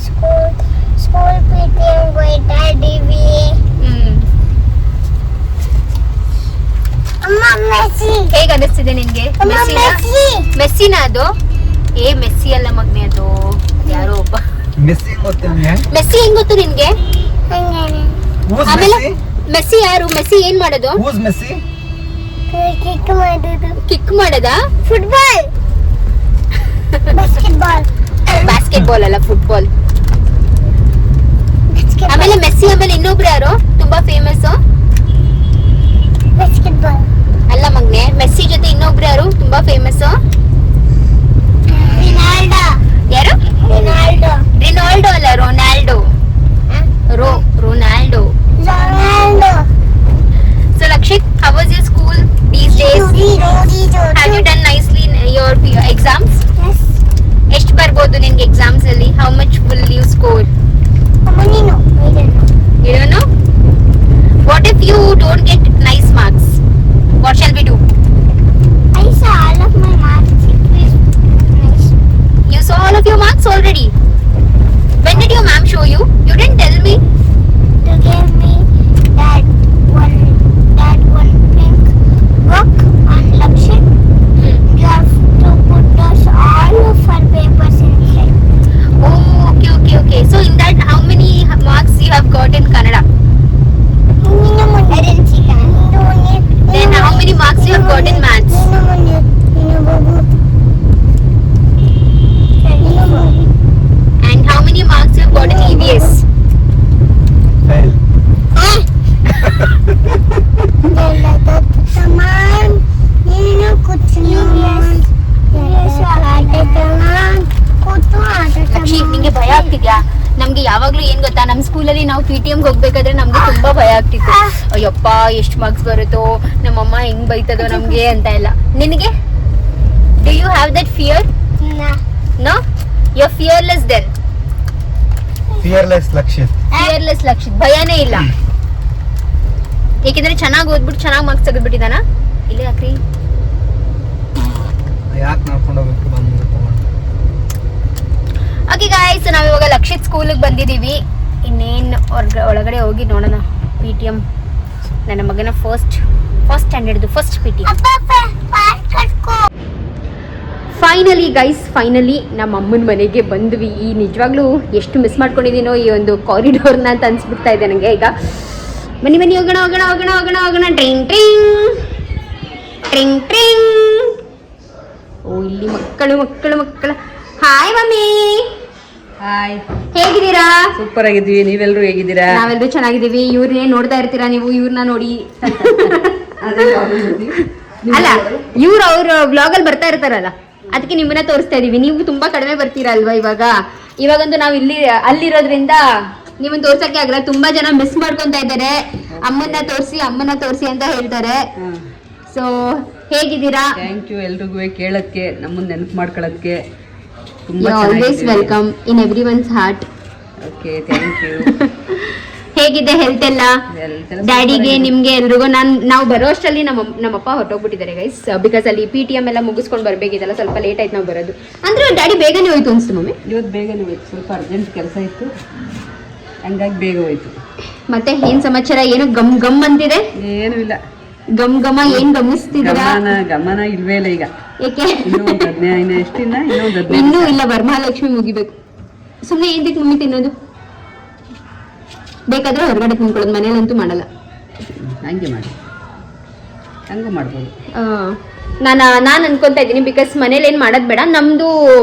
ಸ್ಕೂಲ್ ಮೀಟಿಂಗ್ ಹೋಗ್ತಾ ಇದ್ದೀವಿ. ಅಮ್ಮ ಮೆಸ್ಸಿ ಹೇಗೆ ಅನಿಸ್ತಿದೆ ನಿನ್ಗೆ? ಮೆಸ್ಸಿನ ಅದು? ಮೆಸ್ಸಿ ಅಲ್ಲ ಮಗ್ನೆ, ಅದು ಯಾರೋ ಒಬ್ಬ ಮೆಸ್ಸಿ ಗೊತ್ತು ನಿಮಗೆ? ಮೆಸ್ಸಿ ಹೆಂಗ್ ಗೊತ್ತು ನಿನ್ಗೆ? ಆಮೇಲೆ ಮೆಸ್ಸಿ ಯಾರು? ಮೆಸ್ಸಿ ಏನ್ ಮಾಡೋದು? Who's Messi? ಕಿಕ್ ಮಾಡೋದು. ಕಿಕ್ ಮಾಡೋದಾ? ಫುಟ್ಬಾಲ್, ಬಾಸ್ಕೆಟ್ಬಾಲ್ ಅಲ್ಲ, ಫುಟ್ಬಾಲ್. ಆಮೇಲೆ ಮೆಸ್ಸಿ ಆಮೇಲೆ ಇನ್ನೊಬ್ರು ಯಾರು ತುಂಬಾ ಫೇಮಸ್? ಬಾಸ್ಕೆಟ್ಬಾಲ್ ಅಲ್ಲ ಮಗ್ನೆ, ಮೆಸ್ಸಿ ಜೊತೆ ಇನ್ನೊಬ್ರು ಯಾರು ತುಂಬಾ ಫೇಮಸ್? ರೊನಾಲ್ಡೋ. ಯಾರು? ರಿನಾಲ್ಡೋ ಅಲ್ಲ, Ronaldo. Ronaldo. So Lakshit, how was your school these days? Have you done nicely in your exams? Yes. ಎಷ್ಟು ಬರ್ಬೋದು ನಿನ್ಗೆ ಎಕ್ಸಾಮ್ಸ್ ಅಲ್ಲಿ? How much will you score? You don't know? What if you don't get nice marks? What shall we do? I saw all of my marks. It was nice. You saw all ಭಯ ಆಗ್ತಿದ್ಯಾ? ನಮ್ಗೆ ಯಾವಾಗ್ಲೂ ಏನ್ ಗೊತ್ತಾ, ನಮ್ ಸ್ಕೂಲಲ್ಲಿ ನಾವು PTM ಹೋಗ್ಬೇಕಾದ್ರೆ ನಮ್ಗೆ ತುಂಬಾ ಭಯ ಆಗ್ತಿತ್ತು. ಅಯ್ಯಪ್ಪ ಎಷ್ಟ್ ಮಾರ್ಕ್ಸ್ ಬರುತ್ತೋ, ನಮ್ಮಮ್ಮ ಹೆಂಗ್ ಬೈತದೋ ನಮ್ಗೆ ಅಂತ ಎಲ್ಲ. ನಿನಗೆ do you have that fear? No, you are fearless then. Fearless Lakshith. Fearless Lakshith, ಭಯನೇ ಇಲ್ಲ. ಏಕೆಂದ್ರೆ ಚೆನ್ನಾಗಿ ಓದ್ಬಿಟ್ಟು ಚೆನ್ನಾಗಿ ಮಾರ್ಕ್ಸ್ ತೆಗೆದ್ಬಿಟ್ಟಿದಾನ. ಇಲ್ಲೇ ಯಾಕ್ರಿ ಯಾಕೆ ನೋಡ್ಕೊಂಡು ಹೋಗ್ಬೇಕು ಬಂದು. ಓಕೆ ಗಾಯ್ಸ್, ನಾವಿವಾಗ ಲಕ್ಷಿತ್ ಸ್ಕೂಲಿಗೆ ಬಂದಿದ್ದೀವಿ. ಇನ್ನೇನು ಒಳಗಡೆ ಹೋಗಿ ನೋಡೋಣ. PTM ನನ್ನ ಮಗನ ಫಸ್ಟ್ ಸ್ಟ್ಯಾಂಡರ್ಡ್ದು first PTM. Finally guys, finally ನಮ್ಮ ಅಮ್ಮನ ಮನೆಗೆ ಬಂದ್ವಿ. ಈ ನಿಜವಾಗ್ಲೂ ಎಷ್ಟು ಮಿಸ್ ಮಾಡ್ಕೊಂಡಿದ್ದೀನೋ ಈ ಒಂದು ಕಾರಿಡೋರ್ನ ಅಂತ ಅನ್ಸ್ಬಿಡ್ತಾ ಇದೆ ನನಗೆ ಈಗ. ಬನ್ನಿ ಹೋಗೋಣ ಹೋಗೋಣ ಹೋಗೋಣ ಹೋಗೋಣ ಹೋಗೋಣ. ಟ್ರಿಂಗ್ ಟ್ರಿಂಗ್ ಟ್ರಿಂಗ್ ಟ್ರಿಂಗ್. ಓ ಇಲ್ಲಿ ಮಕ್ಕಳು. Hi mummy. ಹಾಯ್, ಹೇಗಿದ್ದೀರಾ? ಸೂಪರ್ ಆಗಿದ್ದೀವಿ. ನೀವೆಲ್ಲರೂ ಹೇಗಿದ್ದೀರಾ? ನಾವೆಲ್ಲರೂ ಚೆನ್ನಾಗಿದ್ದೀವಿ. ಇವ್ರನ್ನೇ ನೋಡ್ತಾ ಇರ್ತೀರಾ ನೀವು, ಇವ್ರನ್ನ ನೋಡಿ. ಅಲ್ಲ, ಇವ್ರು ಅವ್ರ ಬ್ಲಾಗ್ ಅಲ್ಲಿ ಬರ್ತಾ ಇರ್ತಾರಲ್ಲ, ಅದಕ್ಕೆ ನಿಮ್ಮನ್ನ ತೋರಿಸ್ತಾ ಇದೀವಿ. ನೀವು ತುಂಬಾ ಕಡಿಮೆ ಬರ್ತೀರಾ ಅಲ್ವಾ ಇವಾಗಂತೂ ನಾವು ಅಲ್ಲಿರೋದ್ರಿಂದ ನಿಮ್ಮನ್ನ ತೋರ್ಸಕ್ಕೆ ಆಗಲ್ಲ. ತುಂಬಾ ಜನ ಮಿಸ್ ಮಾಡ್ಕೊಂತ ಇದ್ದಾರೆ. ಅಮ್ಮನ್ನ ತೋರಿಸಿ ಅಂತ ಹೇಳ್ತಾರೆ. ಸೊ ಹೇಗಿದ್ದೀರಾ? ಥ್ಯಾಂಕ್ ಯು ಎಲ್ರಿಗೂ ಕೇಳಕ್ಕೆ, ನಮ್ಮನ್ನ ನೆನಪು ಮಾಡ್ಕೊಳ್ಳೋದಕ್ಕೆ. ತುಂಬಾ always welcome in everyone's heart. Okay, thank you. ಹೇಗಿದೆ ಹೆಲ್ತ್ ಎಲ್ಲ? ಡ್ಯಾಡಿಗೆ, ನಿಮ್ಗೆ ಎಲ್ರಿಗೂ. ನಾವು ಬರೋ ಅಷ್ಟರಲ್ಲಿ ನಮ್ಮಪ್ಪ ಹೊರಟೋಗ್ಬಿಟ್ಟಿದ್ದಾರೆ ಗೈಸ್. ಬಿಕಾಸ್ ಅಲ್ಲಿ PTM ಎಲ್ಲ ಮುಗಿಸ್ಕೊಂಡು ಬರ್ಬೇಕಿತ್ತಲ್ಲ, ಸ್ವಲ್ಪ ಲೇಟ್ ಆಯ್ತು ನಾವು ಬರೋದು. ಅಂದ್ರೆ ಡ್ಯಾಡಿ ಬೇಗನೆ ಹೋಯ್ತು ಅನ್ಸ್ತು ಮಮ್ಮಿ. ಇವತ್ತು ಬೇಗನೆ ಹೋಯ್ತು, ಸ್ವಲ್ಪ ಅರ್ಜೆಂಟ್ ಕೆಲಸ ಇತ್ತು, ಹಂಗಾಗಿ ಬೇಗ ಹೋಯ್ತು. ಮತ್ತೆ ಏನ್ ಸಮಾಚಾರ? ಏನು ಗಮ್ ಅಂತಿದೆ? ಏನೂ ಇಲ್ಲ. ಗಮ ಏನ್ ಗಮನಿಸ್ತಿದ್ದೀರಾ? ಗಮನ ಇಲ್ವೇ ಇಲ್ಲ ಈಗ. ಏಕೆ? ಇನ್ನೊಂದು ಇನ್ನೂ ಇಲ್ಲ, ವರಮಹಾಲಕ್ಷ್ಮಿ ಮುಗಿಬೇಕು. ಸುಮ್ಮನೆ ಏನ್ಬೇಕು ಮಮ್ಮಿ ತಿನ್ನೋದು? ಬೇಕಾದ್ರೆ ಹೊರಗಡೆ ತಿನ್ಕೊಳ್ಳೋದು, ಮನೇಲಂತೂ ಮಾಡಲ್ಲ. ಹಂಗೆ ಮಾಡಿ, ಹಂಗೂ ಮಾಡ್ಬೋದು. ನಾನು ಅನ್ಕೊಂತಾ ಇದ್ದೀನಿ, ಬಿಕಾಸ್ ಮನೇಲಿ ಏನು ಮಾಡೋದು ಬೇಡ. ನಮ್ದು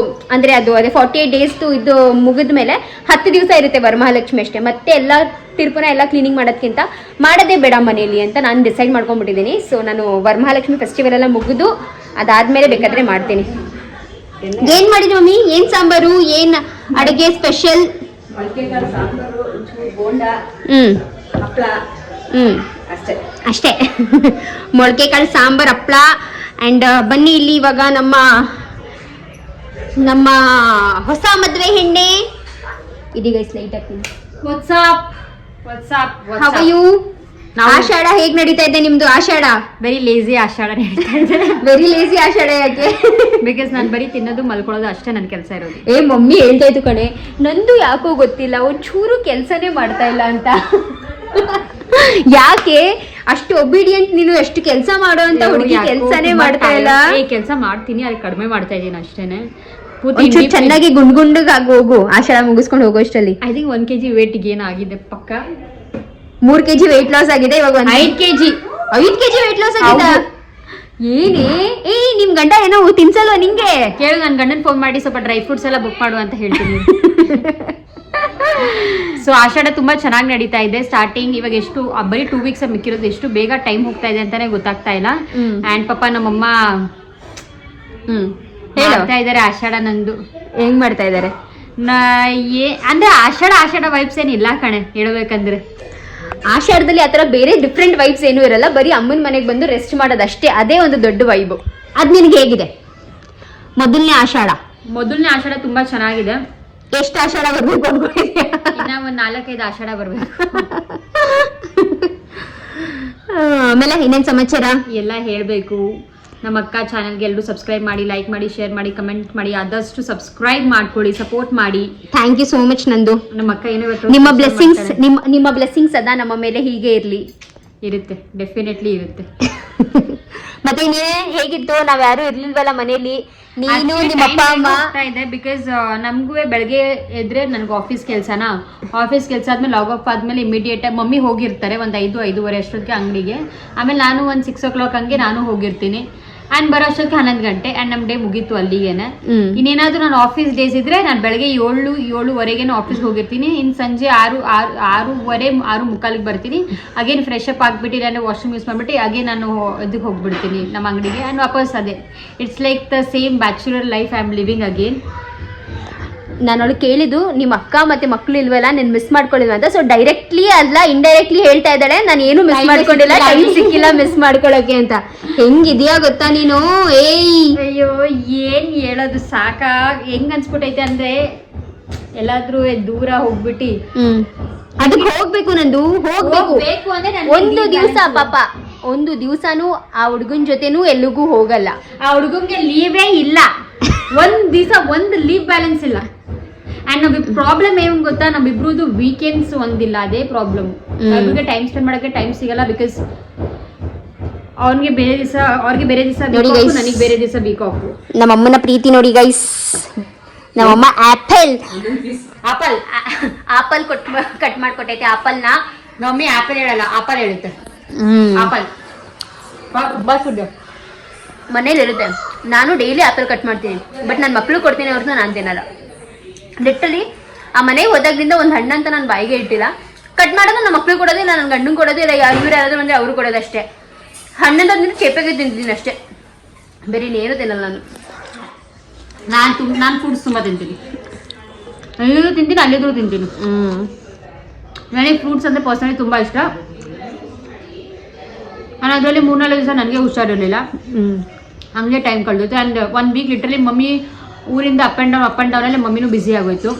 ಅಂದ್ರೆ ಅದೇ 48 ಡೇಸ್ದು ಇದು ಮುಗಿದ ಮೇಲೆ 10 ದಿವಸ ಇರುತ್ತೆ ವರಮಹಾಲಕ್ಷ್ಮಿ ಅಷ್ಟೇ. ಮತ್ತೆ ಎಲ್ಲ ತಿರುಪುನ ಎಲ್ಲ ಕ್ಲೀನಿಂಗ್ ಮಾಡೋದಕ್ಕಿಂತ ಮಾಡೋದೇ ಬೇಡ ಮನೇಲಿ ಅಂತ ನಾನು ಡಿಸೈಡ್ ಮಾಡ್ಕೊಂಡ್ಬಿಟ್ಟಿದ್ದೀನಿ. ಸೊ ನಾನು ವರಮಹಾಲಕ್ಷ್ಮಿ ಫೆಸ್ಟಿವಲ್ ಎಲ್ಲ ಮುಗಿದು ಅದಾದ್ಮೇಲೆ ಬೇಕಾದ್ರೆ ಮಾಡ್ತೀನಿ. ಏನ್ ಮಾಡಿದ್ವಿ ಮಮ್ಮಿ? ಏನ್ ಸಾಂಬಾರು, ಏನ್ ಅಡುಗೆ ಸ್ಪೆಷಲ್? ಸಾಂಬಾರು, ಬೋಂಡ, ಹಪ್ಪಳ, ಅಷ್ಟೇ. ಮೊಳಕೆ ಕಾಳು ಸಾಂಬಾರ್, ಹಪ್ಪಳ. ಅಂಡ್ ಬನ್ನಿ ಇಲ್ಲಿ ಇವಾಗ ನಮ್ಮ ಹೊಸ ಮದ್ವೆ ಹೆಣ್ಣೆ ಇದೀಗ ಲೈಟ್ ಹಾಕ್ತೀನಿ. How are you? ಆಷಾಢ ಹೇಗ್ ನಡೀತಾ ಇದೆ ನಿಮ್ದು? ಆಷಾಢ ವೆರಿ ಲೇಸಿ ಆಷಾಢ ನಡೀತಾ ಇದೆ. ವೆರಿ ಲೇಸಿ ಆಷಾಢ. ಯಾಕೆ? ಬಿಕಾಸ್ ನಾನು ಬರೀ ತಿನ್ನೋದು ಮಲ್ಕೊಳ್ಳೋದು ಅಷ್ಟೇ ನನ್ನ ಕೆಲಸ ಇರೋದು. ಮಮ್ಮಿ ಹೇಳ್ತಾ ಇತ್ತು ಕಣೆ, ನಂದು ಯಾಕೋ ಗೊತ್ತಿಲ್ಲ, ಒಂಚೂರು ಕೆಲ್ಸನೇ ಮಾಡ್ತಾ ಇಲ್ಲ ಅಂತ. ಯಾಕೆ ಅಷ್ಟು ಒಬಿಡಿಯಂಟ್ ನೀನು? ಎಷ್ಟು ಕೆಲಸ ಮಾಡೋ ಅಂತ ಹುಡುಗಿ ಕೆಲ್ಸನೇ ಮಾಡ್ತಾ ಇಲ್ಲ. ಕೆಲಸ ಮಾಡ್ತೀನಿ, ಅಲ್ಲಿ ಕಡಿಮೆ ಮಾಡ್ತಾ ಇದ್ದೀನಿ ಅಷ್ಟೇನೆ. ಒಂಚೂರು ಚೆನ್ನಾಗಿ ಗುಂಡ್ಗುಂಡಗ್ ಹೋಗು, ಆಷಾಢ ಮುಗಿಸ್ಕೊಂಡು ಹೋಗೋ ಅಷ್ಟರಲ್ಲಿ. I think 1 kg weight gain ಆಗಿದೆ ಪಕ್ಕ. 3 kg ವೆಯ್ಟ್ ಲಾಸ್ ಆಗಿದೆ. ಇವಾಗ 5 kg ವೆಯ್ಟ್ ಲಾಸ್ ಆಗಿದೆ. ಏನೇ ನಿಮ್ ಗಂಡ ಏನೋ ತಿನ್ಸಲ್ವಾ ನಿಂಗೆ? ಕೇಳು, ನನ್ನ ಗಂಡನ್ ಫೋನ್ ಮಾಡಿ ಸ್ವಲ್ಪ ಡ್ರೈ ಫ್ರೂಟ್ಸ್ ಎಲ್ಲ ಬುಕ್ ಮಾಡು ಅಂತ ಹೇಳ್ತೀನಿ. ಸೊ ಆಷಾಢ ತುಂಬಾ ಚೆನ್ನಾಗಿ ನಡೀತಾ ಇದೆ. ಸ್ಟಾರ್ಟಿಂಗ್ ಇವಾಗ ಎಷ್ಟು ಬರೀ 2 weeks ಮಿಕ್ಕಿರೋದು, ಎಷ್ಟು ಬೇಗ ಟೈಮ್ ಹೋಗ್ತಾ ಇದೆ ಅಂತಾನೆ ಗೊತ್ತಾಗ್ತಾ ಇಲ್ಲ. ಅಂಡ್ ಪಾಪ ನಮ್ಮಮ್ಮ ಹೇಳ್ತಾ ಇದಾರೆ ಆಷಾಢ ನಂದು ಹೆಂಗ್ ಮಾಡ್ತಾ ಇದಾರೆ ಅಂದ್ರೆ ಆಷಾಢ ವೈಬ್ಸ್ ಏನಿಲ್ಲ ಕಣೆ ಹೇಳ್ಬೇಕಂದ್ರೆ. ಆಷಾಢದಲ್ಲಿ ಆತರ ಬೇರೆ ಡಿಫ್ರೆಂಟ್ ವೈಬ್ಸ್ ಏನೂ ಇರಲ್ಲ. ಬರೀ ಅಮ್ಮನ ಮನೆಗೆ ಬಂದು ರೆಸ್ಟ್ ಮಾಡೋದಷ್ಟೇ, ಅದೇ ಒಂದು ದೊಡ್ಡ ವೈಬು. ಅದ್ ನಿನ್ಗೆ ಹೇಗಿದೆ ಮೊದಲನೇ ಆಷಾಢ? ತುಂಬಾ ಚೆನ್ನಾಗಿದೆ. ಎಷ್ಟು ಆಷಾಢ ಬರ್ಬೇಕು ಅನ್ಕೊಂಡಿದ್ಯಾ? ಇನ್ನ ಒಂದ್ 4-5 ಆಷಾಢ ಬರ್ಬೇಕು. ಆಮೇಲೆ ಇನ್ನೇನ್ ಸಮಾಚಾರ? ಎಲ್ಲ ಹೇಳ್ಬೇಕು. ನಮ್ಮ ಅಕ್ಕ ಚಾನಲ್ಗೆ ಎಲ್ಲರೂ ಸಬ್ಸ್ಕ್ರೈಬ್ ಮಾಡಿ, ಲೈಕ್ ಮಾಡಿ, ಶೇರ್ ಮಾಡಿ, ಕಮೆಂಟ್ ಮಾಡಿ, ಆದಷ್ಟು ಸಬ್ಸ್ಕ್ರೈಬ್ ಮಾಡ್ಕೊಳ್ಳಿ, ಸಪೋರ್ಟ್ ಮಾಡಿ. ಥ್ಯಾಂಕ್ ಯು ಸೋ ಮಚ್ ನಂದು. ನಮ್ಮ ಅಕ್ಕ ಏನೋ ಇವತ್ತು ನಿಮ್ಮ ಬ್ಲೆಸ್ಸಿಂಗ್ಸ್ ಸದಾ ನಮ್ಮ ಮೇಲೆ ಹೀಗೆ ಇರುತ್ತೆ, ಡೆಫಿನೆಟ್ಲಿ ಇರುತ್ತೆ. ಮತ್ತೆ ಹೇಗಿತ್ತು? ನಾವ್ ಯಾರು ಇರ್ಲಿಲ್ವಲ್ಲ ಮನೇಲಿ, ನೀನು ನಿಮ್ಮ ಅಪ್ಪ ಅಮ್ಮ ಇದೆ. ಬಿಕಾಸ್ ನಮಗೂ ಬೆಳಗ್ಗೆ ಎದ್ರೆ ನನಗೆ ಆಫೀಸ್ ಕೆಲಸ ಆದ್ಮೇಲೆ ಲಾಗ್ ಆಫ್ ಆದ್ಮೇಲೆ ಇಮಿಡಿಯೇಟ್ ಮಮ್ಮಿ ಹೋಗಿರ್ತಾರೆ ಒಂದು 5-5:30 ಅಷ್ಟೊತ್ತಿಗೆ ಅಂಗಡಿಗೆ. ಆಮೇಲೆ ನಾನು ಒಂದು 6 o'clock ಹಂಗೆ ನಾನು ಹೋಗಿರ್ತೀನಿ. ಆ್ಯಂಡ್ ಬರೋ ಅಷ್ಟೊತ್ತಿಗೆ 11 ಗಂಟೆ. ಆ್ಯಂಡ್ ನಮ್ಮ ಡೇ ಮುಗೀತು ಅಲ್ಲಿಗೇನೆ. ಇನ್ನೇನಾದ್ರೂ ನಾನು ಆಫೀಸ್ ಡೇಸ್ ಇದ್ರೆ ನಾನು ಬೆಳಗ್ಗೆ 7-7:30 ಆಫೀಸ್ಗೆ ಹೋಗಿರ್ತೀನಿ. ಇನ್ನು ಸಂಜೆ 6:30 ಬರ್ತೀನಿ. ಅಗೇನ್ ಫ್ರೆಶ್ ಅಪ್ ಆಗ್ಬಿಟ್ಟು ನಾನು ವಾಶ್ರೂಮ್ ಯೂಸ್ ಮಾಡ್ಬಿಟ್ಟು ಅಗೇನ್ ನಾನು ಇದಕ್ಕೆ ಹೋಗ್ಬಿಡ್ತೀನಿ ನಮ್ಮ ಅಂಗಡಿಗೆ. ಆ್ಯಂಡ್ ವಾಪಸ್ ಅದೇ it's like the same bachelor life I am living again. ನಾನು ಅವಳು ಕೇಳಿದ್ದು ನಿಮ್ಮ ಅಕ್ಕ ಮತ್ತೆ ಮಕ್ಳು ಇಲ್ವಲ್ಲ ನಾನು ಮಿಸ್ ಮಾಡ್ಕೊಳ್ಳಿಲ್ಲ ಅಂತ. ಸೊ ಡೈರೆಕ್ಟ್ಲಿ ಅಲ್ಲ ಇಂಡೈರೆಕ್ಟ್ಲಿ ಹೇಳ್ತಾ ಇದ್ದಾಳೆ ನಾನು ಏನು ಮಿಸ್ ಮಾಡ್ಕೊಂಡಿಲ್ಲ, ಟೈಮ್ ಸಿಕ್ಕಿಲ್ಲ ಮಿಸ್ ಮಾಡ್ಕೊಳಕ್ಕೆ ಅಂತ. ಹೆಂಗಿದ್ಯಾ ಗೊತ್ತಾ ನೀನು? ಅಯ್ಯೋ ಏನ್ ಹೇಳೋದು ಹೆಂಗ್ ಅನ್ಸ್ಬಿಟ್ಟೈತೆ ಅಂದ್ರೆ ಎಲ್ಲಾದ್ರೂ ದೂರ ಹೋಗ್ಬಿಟ್ಟು ಅದಕ್ಕೆ ಹೋಗ್ಬೇಕು, ನಂದು ಹೋಗ್ಬೇಕು ಅಂದ್ರೆ ಒಂದು ದಿವಸ ಪಾಪ ಒಂದು ದಿವಸನೂ ಆ ಹುಡುಗನ ಜೊತೆನೂ ಎಲ್ಲಿಗೂ ಹೋಗಲ್ಲ. ಆ ಹುಡುಗಂಗೆ ಲೀವೇ ಇಲ್ಲ, ಒಂದ್ ದಿವಸ ಒಂದು ಲೀವ್ ಬ್ಯಾಲೆನ್ಸ್ ಇಲ್ಲ. ಅಂಡ್ ನಮಗೆ ಪ್ರಾಬ್ಲಮ್ ಏನ್ ಗೊತ್ತಾ, ನಮ್ಮಿಬ್ರದ್ದು ವೀಕೆಂಡ್ಸ್ ಒಂದಿಲ್ಲ, ಅದೇ ಪ್ರಾಬ್ಲಮ್. ಅವ್ರಿಗೆ ಟೈಮ್ ಸ್ಪೆಂಡ್ ಮಾಡಕ್ಕೆ ಟೈಮ್ ಸಿಗಲ್ಲ, ಬಿಕಾಸ್ ಅವ್ರಿಗೆ ಬೇರೆ ದಿವಸ ನನಗೆ ಬೇರೆ ದಿವಸ ವೀಕ್ ಆಫ್. ನಮ್ಮಮ್ಮನ ಪ್ರೀತಿ ನೋಡಿ ಗೈಸ್. ನಮ್ಮಮ್ಮ ಆಪಲ್ ಕಟ್ ಮಾಡ್ಕೊಟ್ಟೈತೆ. ಆಪಲ್ನ ನಮ್ಮಿ ಆಪಲ್ ಹೇಳಲ್ಲ, ಆಪಲ್ ಹೇಳುತ್ತೆ. ಆಪಲ್ ಮನೇಲಿ ಇರುತ್ತೆ. ನಾನು ಡೈಲಿ ಆಪಲ್ ಕಟ್ ಮಾಡ್ತೀನಿ, ಬಟ್ ನನ್ನ ಮಕ್ಳು ಕೊಡ್ತೀನಿ ಅವ್ರನ್ನ ನಾನು ತಿನ್ನಲ್ಲ. ಲಿಟ್ರಲಿ ಆ ಮನೆಗೆ ಹೋದಾಗ್ಲಿಂದ ಒಂದು ಹಣ್ಣಂತ ನಾನು ಬಾಯಿಗೆ ಇಟ್ಟಿಲ್ಲ. ಕಟ್ ಮಾಡೋದು ನಮ್ಮ ಮಕ್ಳು ಕೊಡೋದು, ಇಲ್ಲ ನನ್ನ ಗಂಡನ್ ಕೊಡೋದು, ಇಲ್ಲ ಇವ್ರು ಯಾರಾದ್ರೂ ಬಂದರೆ ಅವರು ಕೊಡೋದು ಅಷ್ಟೇ. ಹಣ್ಣಂತ ಚೇಪೆಗೆ ತಿಂತೀನಿ ಅಷ್ಟೇ, ಬೇರೆ ಇನ್ನೇನು ತಿನ್ನಲ್ಲ ನಾನು ಫ್ರೂಟ್ಸ್ ತುಂಬ ತಿಂತೀನಿ. ಅಲ್ಲಿದ್ರು ತಿಂತೀನಿ, ಅಲ್ಲಿದ್ರು ತಿಂತೀನಿ. ನನಗೆ ಫ್ರೂಟ್ಸ್ ಅಂದರೆ ಪರ್ಸನಲಿ ತುಂಬ ಇಷ್ಟ. ನಾನು ಅದರಲ್ಲಿ 3-4 ದಿವಸ ನನಗೆ ಹುಷಾರಿರಲಿಲ್ಲ, ಹಂಗೆ ಟೈಮ್ ಕಳೆದೋಯ್ತು. ಆ್ಯಂಡ್ 1 ವೀಕ್ ಲಿಟ್ರಲಿ ಮಮ್ಮಿ ಊರಿಂದ ಅಪ್ ಆ್ಯಂಡ್ ಡೌನಲ್ಲಿ ಮಮ್ಮಿನೂ ಬ್ಯುಸಿ ಆಗೋಯ್ತು.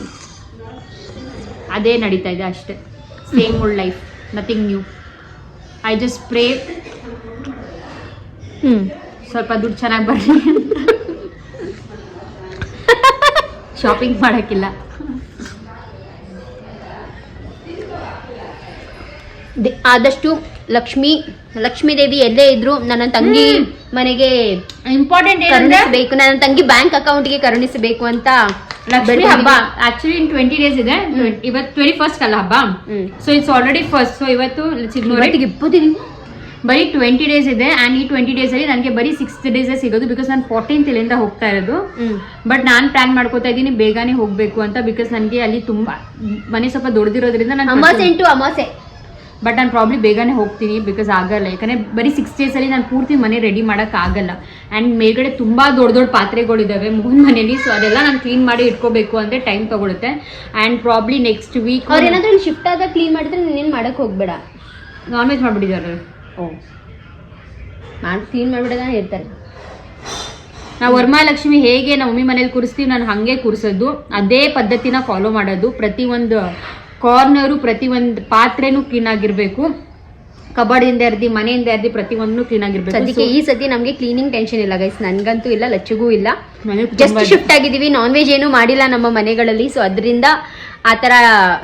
ಅದೇ ನಡೀತಾ ಇದೆ ಅಷ್ಟೇ, same old life, nothing new. I just pray ಸ್ವಲ್ಪ ದುಡ್ಡು ಚೆನ್ನಾಗಿ ಬರಲಿ ಅಂತ. ಶಾಪಿಂಗ್ ಮಾಡೋಕ್ಕಿಲ್ಲ. ಆದಷ್ಟು ಲಕ್ಷ್ಮೀ ದೇವಿ ಎಲ್ಲೇ ಇದ್ರು ನನ್ನ ತಂಗಿ ಮನೆಗೆ ಇಂಪಾರ್ಟೆಂಟ್ ಕರುಣಿಸಬೇಕು, ನನ್ನ ತಂಗಿ ಬ್ಯಾಂಕ್ ಅಕೌಂಟ್ಗೆ ಕರುಣಿಸಬೇಕು ಅಂತ. ಲಕ್ಷ್ಮಿ ಹಬ್ಬ ಆಕ್ಚುಲಿ ಇನ್ 20 days ಇದೆ. ಇವತ್ತು 21st ಅಲ್ಲ ಹಬ್ಬ, so it's already first. So ಇವತ್ತು ಬರೀ 20 days ಇದೆ. ಆ್ಯಂಡ್ ಈ 20 days ಅಲ್ಲಿ ನನಗೆ ಬರೀ 6 days ಸಿಗೋದು, ಬಿಕಾಸ್ ನಾನು 14th ಇಲ್ಲಿಂದ ಹೋಗ್ತಾ ಇರೋದು. ಬಟ್ ನಾನು ಪ್ಲಾನ್ ಮಾಡ್ಕೋತಾ ಇದ್ದೀನಿ ಬೇಗನೆ ಹೋಗ್ಬೇಕು ಅಂತ, ಬಿಕಾಸ್ ನನಗೆ ಅಲ್ಲಿ ತುಂಬಾ ಮನೆ ಸ್ವಲ್ಪ ದೊಡ್ಡದಿರೋದ್ರಿಂದ ಅಮಾಸೆ ಬಟ್ ನಾನು ಪ್ರಾಬ್ಲಿ ಬೇಗನೆ ಹೋಗ್ತೀನಿ, ಬಿಕಾಸ್ ಆಗಲ್ಲ. ಯಾಕಂದರೆ ಬರೀ 6 days ಅಲ್ಲಿ ನಾನು ಪೂರ್ತಿ ಮನೆ ರೆಡಿ ಮಾಡೋಕ್ಕಾಗಲ್ಲ. ಆ್ಯಂಡ್ ಮೇಲ್ಗಡೆ ತುಂಬ ದೊಡ್ಡ ಪಾತ್ರೆಗಳಿದ್ದಾವೆ ಮೋಹನ್ ಮನೇಲಿ, ಸೊ ಅದೆಲ್ಲ ನಾನು ಕ್ಲೀನ್ ಮಾಡಿ ಇಟ್ಕೋಬೇಕು ಅಂದರೆ ಟೈಮ್ ತೊಗೊಳುತ್ತೆ. ಆ್ಯಂಡ್ ಪ್ರಾಬ್ಲಿ ನೆಕ್ಸ್ಟ್ ವೀಕ್ ಅವ್ರು ಏನಾದರೂ ಶಿಫ್ಟ್ ಆದಾಗ ಕ್ಲೀನ್ ಮಾಡಿದ್ರೆ ನೀನೇನು ಮಾಡೋಕ್ಕೆ ಹೋಗ್ಬೇಡ. ನಾನ್ ವೆಜ್ ಮಾಡಿಬಿಟ್ಟಿದ್ದಾರೆ, ಕ್ಲೀನ್ ಮಾಡಿಬಿಡೋದಾನೆ ಇರ್ತಾರೆ. ನಾವು ವರಮಹಾಲಕ್ಷ್ಮಿ ಹೇಗೆ ನಮ್ಮ ಮಮ್ಮಿ ಮನೇಲಿ ಕೂರಿಸ್ತೀವಿ, ನಾನು ಹಾಗೆ ಕೂರಿಸೋದು, ಅದೇ ಪದ್ಧತಿನ ಫಾಲೋ ಮಾಡೋದು. ಪ್ರತಿಯೊಂದು ಕಾರ್ನರು, ಪ್ರತಿಯೊಂದು ಪಾತ್ರೆನೂ ಕ್ಲೀನ್ ಆಗಿರಬೇಕು. ಕಬಾರ್ಡಿಂದ ಇರ್ದಿ, ಮನೆಯಿಂದ ಇರ್ದಿ, ಪ್ರತಿಯೊಂದು ಕ್ಲೀನ್ ಆಗಿರ್ಬೇಕು. ಅದಕ್ಕೆ ಈ ಸತಿ ನಮಗೆ ಕ್ಲೀನಿಂಗ್ ಟೆನ್ಷನ್ ಇಲ್ಲ ಗೈಸ್, ನನಗಂತೂ ಇಲ್ಲ, ಲಚ್ಚಗೂ ಇಲ್ಲ. ಜಸ್ಟ್ ಶಿಫ್ಟ್ ಆಗಿದ್ದೀವಿ, ನಾನ್ ವೆಜ್ ಏನೂ ಮಾಡಿಲ್ಲ ನಮ್ಮ ಮನೆಗಳಲ್ಲಿ. ಸೊ ಅದರಿಂದ ಆ ಥರ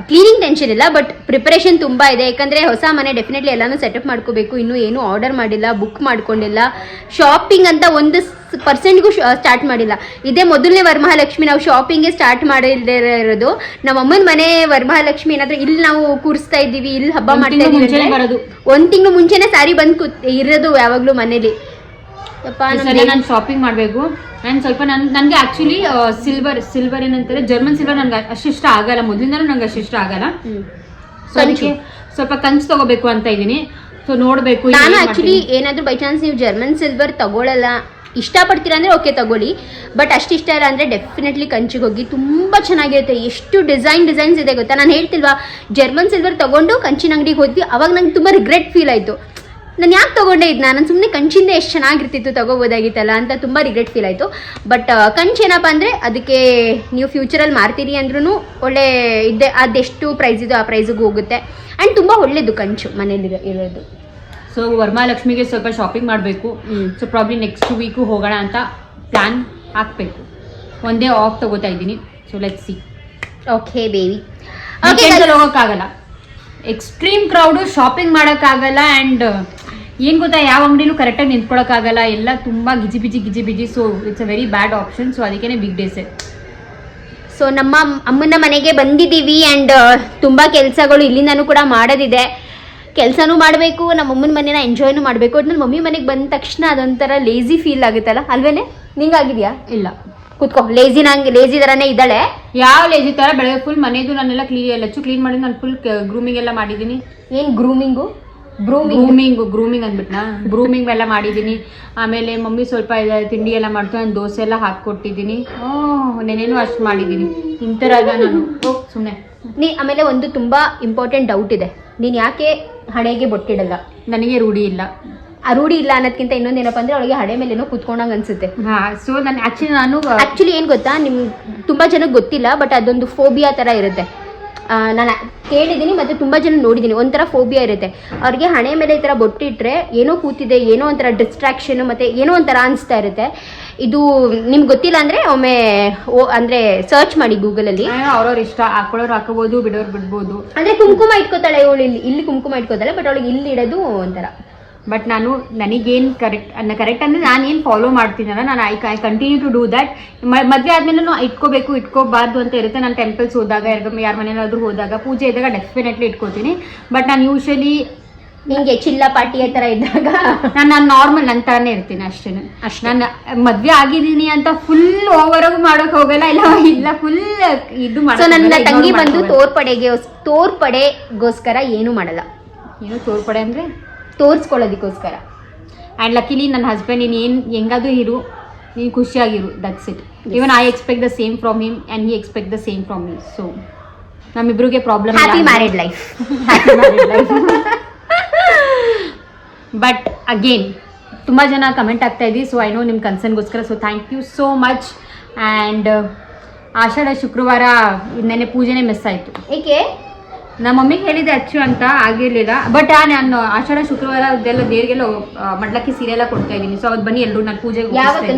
ಕ್ಲೀನಿಂಗ್ ಟೆನ್ಷನ್ ಇಲ್ಲ. ಬಟ್ ಪ್ರಿಪರೇಷನ್ ತುಂಬ ಇದೆ, ಯಾಕಂದರೆ ಹೊಸ ಮನೆ ಡೆಫಿನೆಟ್ಲಿ ಎಲ್ಲನೂ ಸೆಟಪ್ ಮಾಡ್ಕೋಬೇಕು. ಇನ್ನೂ ಏನೂ ಆರ್ಡರ್ ಮಾಡಿಲ್ಲ, ಬುಕ್ ಮಾಡ್ಕೊಂಡಿಲ್ಲ, ಶಾಪಿಂಗ್ ಅಂತ 1% ಸ್ಟಾರ್ಟ್ ಮಾಡಿಲ್ಲ. ಇದೇ ಮೊದಲನೇ ವರಮಹಾಲಕ್ಷ್ಮಿ ನಾವು ಶಾಪಿಂಗ್ಗೆ ಸ್ಟಾರ್ಟ್ ಮಾಡಿಲ್ಲದೆ ಇರೋದು. ನಮ್ಮ ಅಮ್ಮನ ಮನೆ ವರಮಹಾಲಕ್ಷ್ಮಿ ಏನಾದರೂ ಇಲ್ಲಿ ನಾವು ಕೂರಿಸ್ತಾ ಇದ್ದೀವಿ, ಇಲ್ಲಿ ಹಬ್ಬ ಮಾಡ್ತಾ ಇದ್ದೀವಿ, 1 ತಿಂಗಳು ಮುಂಚೆನೇ ಸ್ಯಾರಿ ಬಂದು ಇರೋದು ಯಾವಾಗಲೂ ಮನೇಲಿ. ನಾನು ಶಾಪಿಂಗ್ ಮಾಡಬೇಕು. ಆ್ಯಂಡ್ ಸ್ವಲ್ಪ ನನಗೆ ಆ್ಯಕ್ಚುಲಿ ಸಿಲ್ವರ್ ಏನಂತಾರೆ, ಜರ್ಮನ್ ಸಿಲ್ವರ್ ನನಗೆ ಅಷ್ಟಿಷ್ಟ ಆಗಲ್ಲ, ಮೊದಲಿಂದನೂ ನಂಗೆ ಅಷ್ಟಿಷ್ಟ ಆಗಲ್ಲ. ಸೊ ಅದಕ್ಕೆ ಸ್ವಲ್ಪ ಕಂಚು ತಗೋಬೇಕು ಅಂತ ಇದ್ದೀನಿ. ಸೊ ನೋಡಬೇಕು. ನಾನು ಆ್ಯಕ್ಚುಲಿ ಏನಾದರೂ ಬೈ ಚಾನ್ಸ್ ನೀವು ಜರ್ಮನ್ ಸಿಲ್ವರ್ ತಗೊಳ್ಳಲ್ಲ, ಇಷ್ಟಪಡ್ತೀರಾ ಅಂದರೆ ಓಕೆ ತಗೊಳ್ಳಿ. ಬಟ್ ಅಷ್ಟು ಇಷ್ಟ ಇಲ್ಲ ಅಂದರೆ ಡೆಫಿನೆಟ್ಲಿ ಕಂಚಿಗೆ ಹೋಗಿ, ತುಂಬ ಚೆನ್ನಾಗಿರುತ್ತೆ. ಎಷ್ಟು ಡಿಸೈನ್ಸ್ ಇದೆ ಗೊತ್ತಾ. ನಾನು ಹೇಳ್ತಿಲ್ವಾ, ಜರ್ಮನ್ ಸಿಲ್ವರ್ ತೊಗೊಂಡು ಕಂಚಿನ ಅಂಗಡಿಗೆ ಹೋದ್ವಿ, ಅವಾಗ ನಂಗೆ ತುಂಬ ರಿಗ್ರೆಟ್ ಫೀಲ್ ಆಯಿತು. ನಾನು ಯಾಕೆ ತೊಗೊಂಡೇ ಇದ್ನ, ನಾನು ಸುಮ್ಮನೆ ಕಂಚಿಂದ ಎಷ್ಟು ಚೆನ್ನಾಗಿರ್ತಿತ್ತು, ತೊಗೋಬೋದಾಗಿತ್ತಲ್ಲ ಅಂತ ತುಂಬ ರಿಗ್ರೆಟ್ ಫೀಲ್ ಆಯಿತು. ಬಟ್ ಕಂಚೇನಪ್ಪ ಅಂದರೆ ಅದಕ್ಕೆ ನೀವು ಫ್ಯೂಚರಲ್ಲಿ ಮಾರ್ತೀರಿ ಅಂದ್ರೂ ಒಳ್ಳೆ ಇದೆ, ಅದೆಷ್ಟು ಪ್ರೈಸ್ ಇದೋ ಆ ಪ್ರೈಸಿಗೂ ಹೋಗುತ್ತೆ. ಆ್ಯಂಡ್ ತುಂಬ ಒಳ್ಳೇದು ಕಂಚು ಮನೇಲಿ ಇರೋದು. ಸೊ ವರಮಹಾಲಕ್ಷ್ಮಿಗೆ ಸ್ವಲ್ಪ ಶಾಪಿಂಗ್ ಮಾಡಬೇಕು. ಸೊ ಪ್ರಾಬ್ಲಿ ನೆಕ್ಸ್ಟ್ ವೀಕು ಹೋಗೋಣ ಅಂತ ಪ್ಲ್ಯಾನ್ ಹಾಕಬೇಕು. ಒಂದೇ ಆಫ್ ತಗೋತಾ ಇದ್ದೀನಿ. So let's see. Okay baby, ಹೋಗೋಕ್ಕಾಗಲ್ಲ, ಎಕ್ಸ್ಟ್ರೀಮ್ ಕ್ರೌಡು, ಶಾಪಿಂಗ್ ಮಾಡೋಕ್ಕಾಗಲ್ಲ. ಆ್ಯಂಡ್ ಏನು ಗೊತ್ತಾ, ಯಾವ ಅಂಗಡಿನೂ ಕರೆಕ್ಟಾಗಿ ನಿಂತ್ಕೊಳ್ಳೋಕ್ಕಾಗಲ್ಲ, ಎಲ್ಲ ತುಂಬ ಗಿಜಿ ಬಿಜಿ. So it's a very bad option. So ಅದಕ್ಕೇ ಬಿಗ್ ಡೇಸೆ. ಸೊ ನಮ್ಮ ಅಮ್ಮನ ಮನೆಗೆ ಬಂದಿದ್ದೀವಿ. ಆ್ಯಂಡ್ ತುಂಬ ಕೆಲಸಗಳು ಇಲ್ಲಿಂದನೂ ಕೂಡ ಮಾಡೋದಿದೆ. ಕೆಲಸನೂ ಮಾಡಬೇಕು, ನಮ್ಮ ಅಮ್ಮನ ಮನೇನ ಎಂಜಾಯ್ನೂ ಮಾಡಬೇಕು. ಒಟ್ಟು ನನ್ನ ಮಮ್ಮಿ ಮನೆಗೆ ಬಂದ ತಕ್ಷಣ ಅದೊಂಥರ ಲೇಜಿ ಫೀಲ್ ಆಗುತ್ತಲ್ಲ, ಅಲ್ವೇನೆ? ನಿಂಗಾಗಿದೆಯಾ? ಇಲ್ಲ, ಕೂತ್ಕೋ. ಲೇಜಿ ಥರನೇ ಇದ್ದಾಳೆ. ಯಾವ ಲೇಜಿ ಥರ? ಬೆಳಗ್ಗೆ ಫುಲ್ ಮನೆದು ನಾನೆಲ್ಲ ಕ್ಲೀನ್ ಮಾಡಿ ನಾನು ಫುಲ್ ಗ್ರೂಮಿಂಗ್ ಎಲ್ಲ ಮಾಡಿದ್ದೀನಿ. ಏನು ಗ್ರೂಮಿಂಗು? ಗ್ರೂಮಿಂಗ್ ಅಂದ್ಬಿಟ್ನಾ ಗ್ರೂಮಿಂಗ್ ಎಲ್ಲ ಮಾಡಿದ್ದೀನಿ. ಆಮೇಲೆ ಮಮ್ಮಿ ಸ್ವಲ್ಪ ತಿಂಡಿ ಎಲ್ಲ ಮಾಡ್ತಾರೆ, ನಾನು ದೋಸೆ ಎಲ್ಲ ಹಾಕ್ಕೊಟ್ಟಿದ್ದೀನಿ. ನೆನೇನು ಅಷ್ಟು ಮಾಡಿದ್ದೀನಿ. ಇಂಥರಾಗ ನಾನು ಸುಮ್ಮನೆ ಆಮೇಲೆ ಒಂದು ತುಂಬಾ ಇಂಪಾರ್ಟೆಂಟ್ ಡೌಟ್ ಇದೆ, ನೀನ್ ಯಾಕೆ ಹಣೆಗೆ ಬೊಟ್ಟಿಡಲ್ಲ? ನನಗೆ ರೂಢಿ ಇಲ್ಲ. ಆ ರೂಢಿ ಇಲ್ಲ ಅನ್ನೋದಕ್ಕಿಂತ ಇನ್ನೊಂದೇನಪ್ಪ ಅಂದ್ರೆ ಅವಳಿಗೆ ಹಣೆ ಮೇಲೆ ಏನೋ ಕುತ್ಕೊಂಡಂಗೆ ಅನ್ಸುತ್ತೆ. ಸೊ ನಾನು ಆಕ್ಚುಲಿ ಏನ್ ಗೊತ್ತಾ, ತುಂಬಾ ಜನಕ್ಕೆ ಗೊತ್ತಿಲ್ಲ, ಬಟ್ ಅದೊಂದು ಫೋಬಿಯಾ ತರ ಇರುತ್ತೆ. ನಾನು ಕೇಳಿದ್ದೀನಿ ಮತ್ತೆ ತುಂಬಾ ಜನ ನೋಡಿದ್ದೀನಿ, ಒಂಥರ ಫೋಬಿಯಾ ಇರುತ್ತೆ ಅವ್ರಿಗೆ. ಹಣೆ ಮೇಲೆ ಈ ತರ ಬೊಟ್ಟಿಟ್ರೆ ಏನೋ ಕೂತಿದೆ, ಏನೋ ಒಂಥರ ಡಿಸ್ಟ್ರಾಕ್ಷನ್, ಮತ್ತೆ ಏನೋ ಒಂಥರ ಅನಿಸ್ತಾ ಇರುತ್ತೆ. ಇದು ನಿಮ್ಗೆ ಗೊತ್ತಿಲ್ಲ ಅಂದ್ರೆ ಒಮ್ಮೆ ಅಂದ್ರೆ ಸರ್ಚ್ ಮಾಡಿ ಗೂಗಲಲ್ಲಿ. ಅವ್ರವ್ರ ಇಷ್ಟ, ಹಾಕೊಳ್ಳೋರು ಹಾಕೋಬಹುದು, ಬಿಡೋರು ಬಿಡ್ಬೋದು. ಅಂದ್ರೆ ಕುಂಕುಮ ಇಟ್ಕೋತಾಳೆ ಇವಳು, ಇಲ್ಲಿ ಕುಂಕುಮ ಇಟ್ಕೋತಾಳೆ, ಬಟ್ ಅವಳಿಗೆ ಇಲ್ಲಿ ಇಡೋದು ಒಂಥರ. ಬಟ್ ನನಗೇನು ಕರೆಕ್ಟ್ ಅಂದರೆ ನಾನು ಏನು ಫಾಲೋ ಮಾಡ್ತೀನಲ್ಲ, ನಾನು I continue to do that. ಮದುವೆ ಆದಮೇಲೆ ಇಟ್ಕೋಬಾರ್ದು ಅಂತ ಇರುತ್ತೆ. ನಾನು ಟೆಂಪಲ್ಸ್ ಹೋದಾಗ, ಯಾರ ಮನೇಲಾದ್ರೂ ಹೋದಾಗ, ಪೂಜೆ ಇದ್ದಾಗ ಡೆಫಿನೆಟ್ಲಿ ಇಟ್ಕೋತೀನಿ. ಬಟ್ ನಾನು ಯೂಶಲಿ ಹಿಂಗೆ ಚಿಲ್ಲ ಪಾರ್ಟಿ ಥರ ಇದ್ದಾಗ ನಾನು ನಾರ್ಮಲ್ ನನ್ನ ಥರನೇ ಇರ್ತೀನಿ ಅಷ್ಟೇ. ನಾನು ಮದುವೆ ಆಗಿದ್ದೀನಿ ಅಂತ ಫುಲ್ ಓವರಾಗೂ ಮಾಡೋಕೆ ಹೋಗಲ್ಲ, ಇಲ್ಲ ಫುಲ್ ಇದು ಸೊ ನನ್ನ ತಂಗಿ ಬಂದು ತೋರ್ಪಡೆಗೋಸ್ಕರ ಏನು ಮಾಡಲ್ಲ. ಏನು ತೋರ್ಪಡೆ ಅಂದರೆ ತೋರಿಸ್ಕೊಳ್ಳೋದಕ್ಕೋಸ್ಕರ. ಆ್ಯಂಡ್ ಲಕಿಲಿ ನನ್ನ ಹಸ್ಬೆಂಡ್ ನೀನು ಹೆಂಗಾದ್ರೂ ಇರು, ನೀನು ಖುಷಿಯಾಗಿರು, that's it. Even I expect the same from him and he expect the same from me. So ನಮ್ಮಿಬ್ರಿಗೆ problem. Happy married life. But again ತುಂಬ ಜನ ಕಮೆಂಟ್ ಆಗ್ತಾ ಇದ್ವಿ. ಸೊ ಐ ನೋ ನಿಮ್ಮ ಕನ್ಸರ್ನ್ಗೋಸ್ಕರ, so thank you so much. And ಆಷಾಢ ಶುಕ್ರವಾರ ನೆನ್ನೆ ಪೂಜೆನೇ ಮಿಸ್ ಆಯಿತು. ಏಕೆ? ನಮ್ಮ ಮಮ್ಮಿಗೆ ಹೇಳಿದೆ ಅಚ್ಚು ಅಂತ, ಆಗಿರಲಿಲ್ಲ. ಬಟ್ ನಾನು ಆಷಾಢ ಶುಕ್ರವಾರ ಅದೆಲ್ಲ ದೇವರಿಗೆಲ್ಲ ಮಡ್ಲಕ್ಕಿ ಸೀರೆ ಎಲ್ಲ ಕೊಡ್ತಾ ಇದ್ದೀನಿ. ಸೊ ಅವತ್ತು ಬನ್ನಿ ಎಲ್ಲರೂ ನಾನು ಪೂಜೆಗೆ.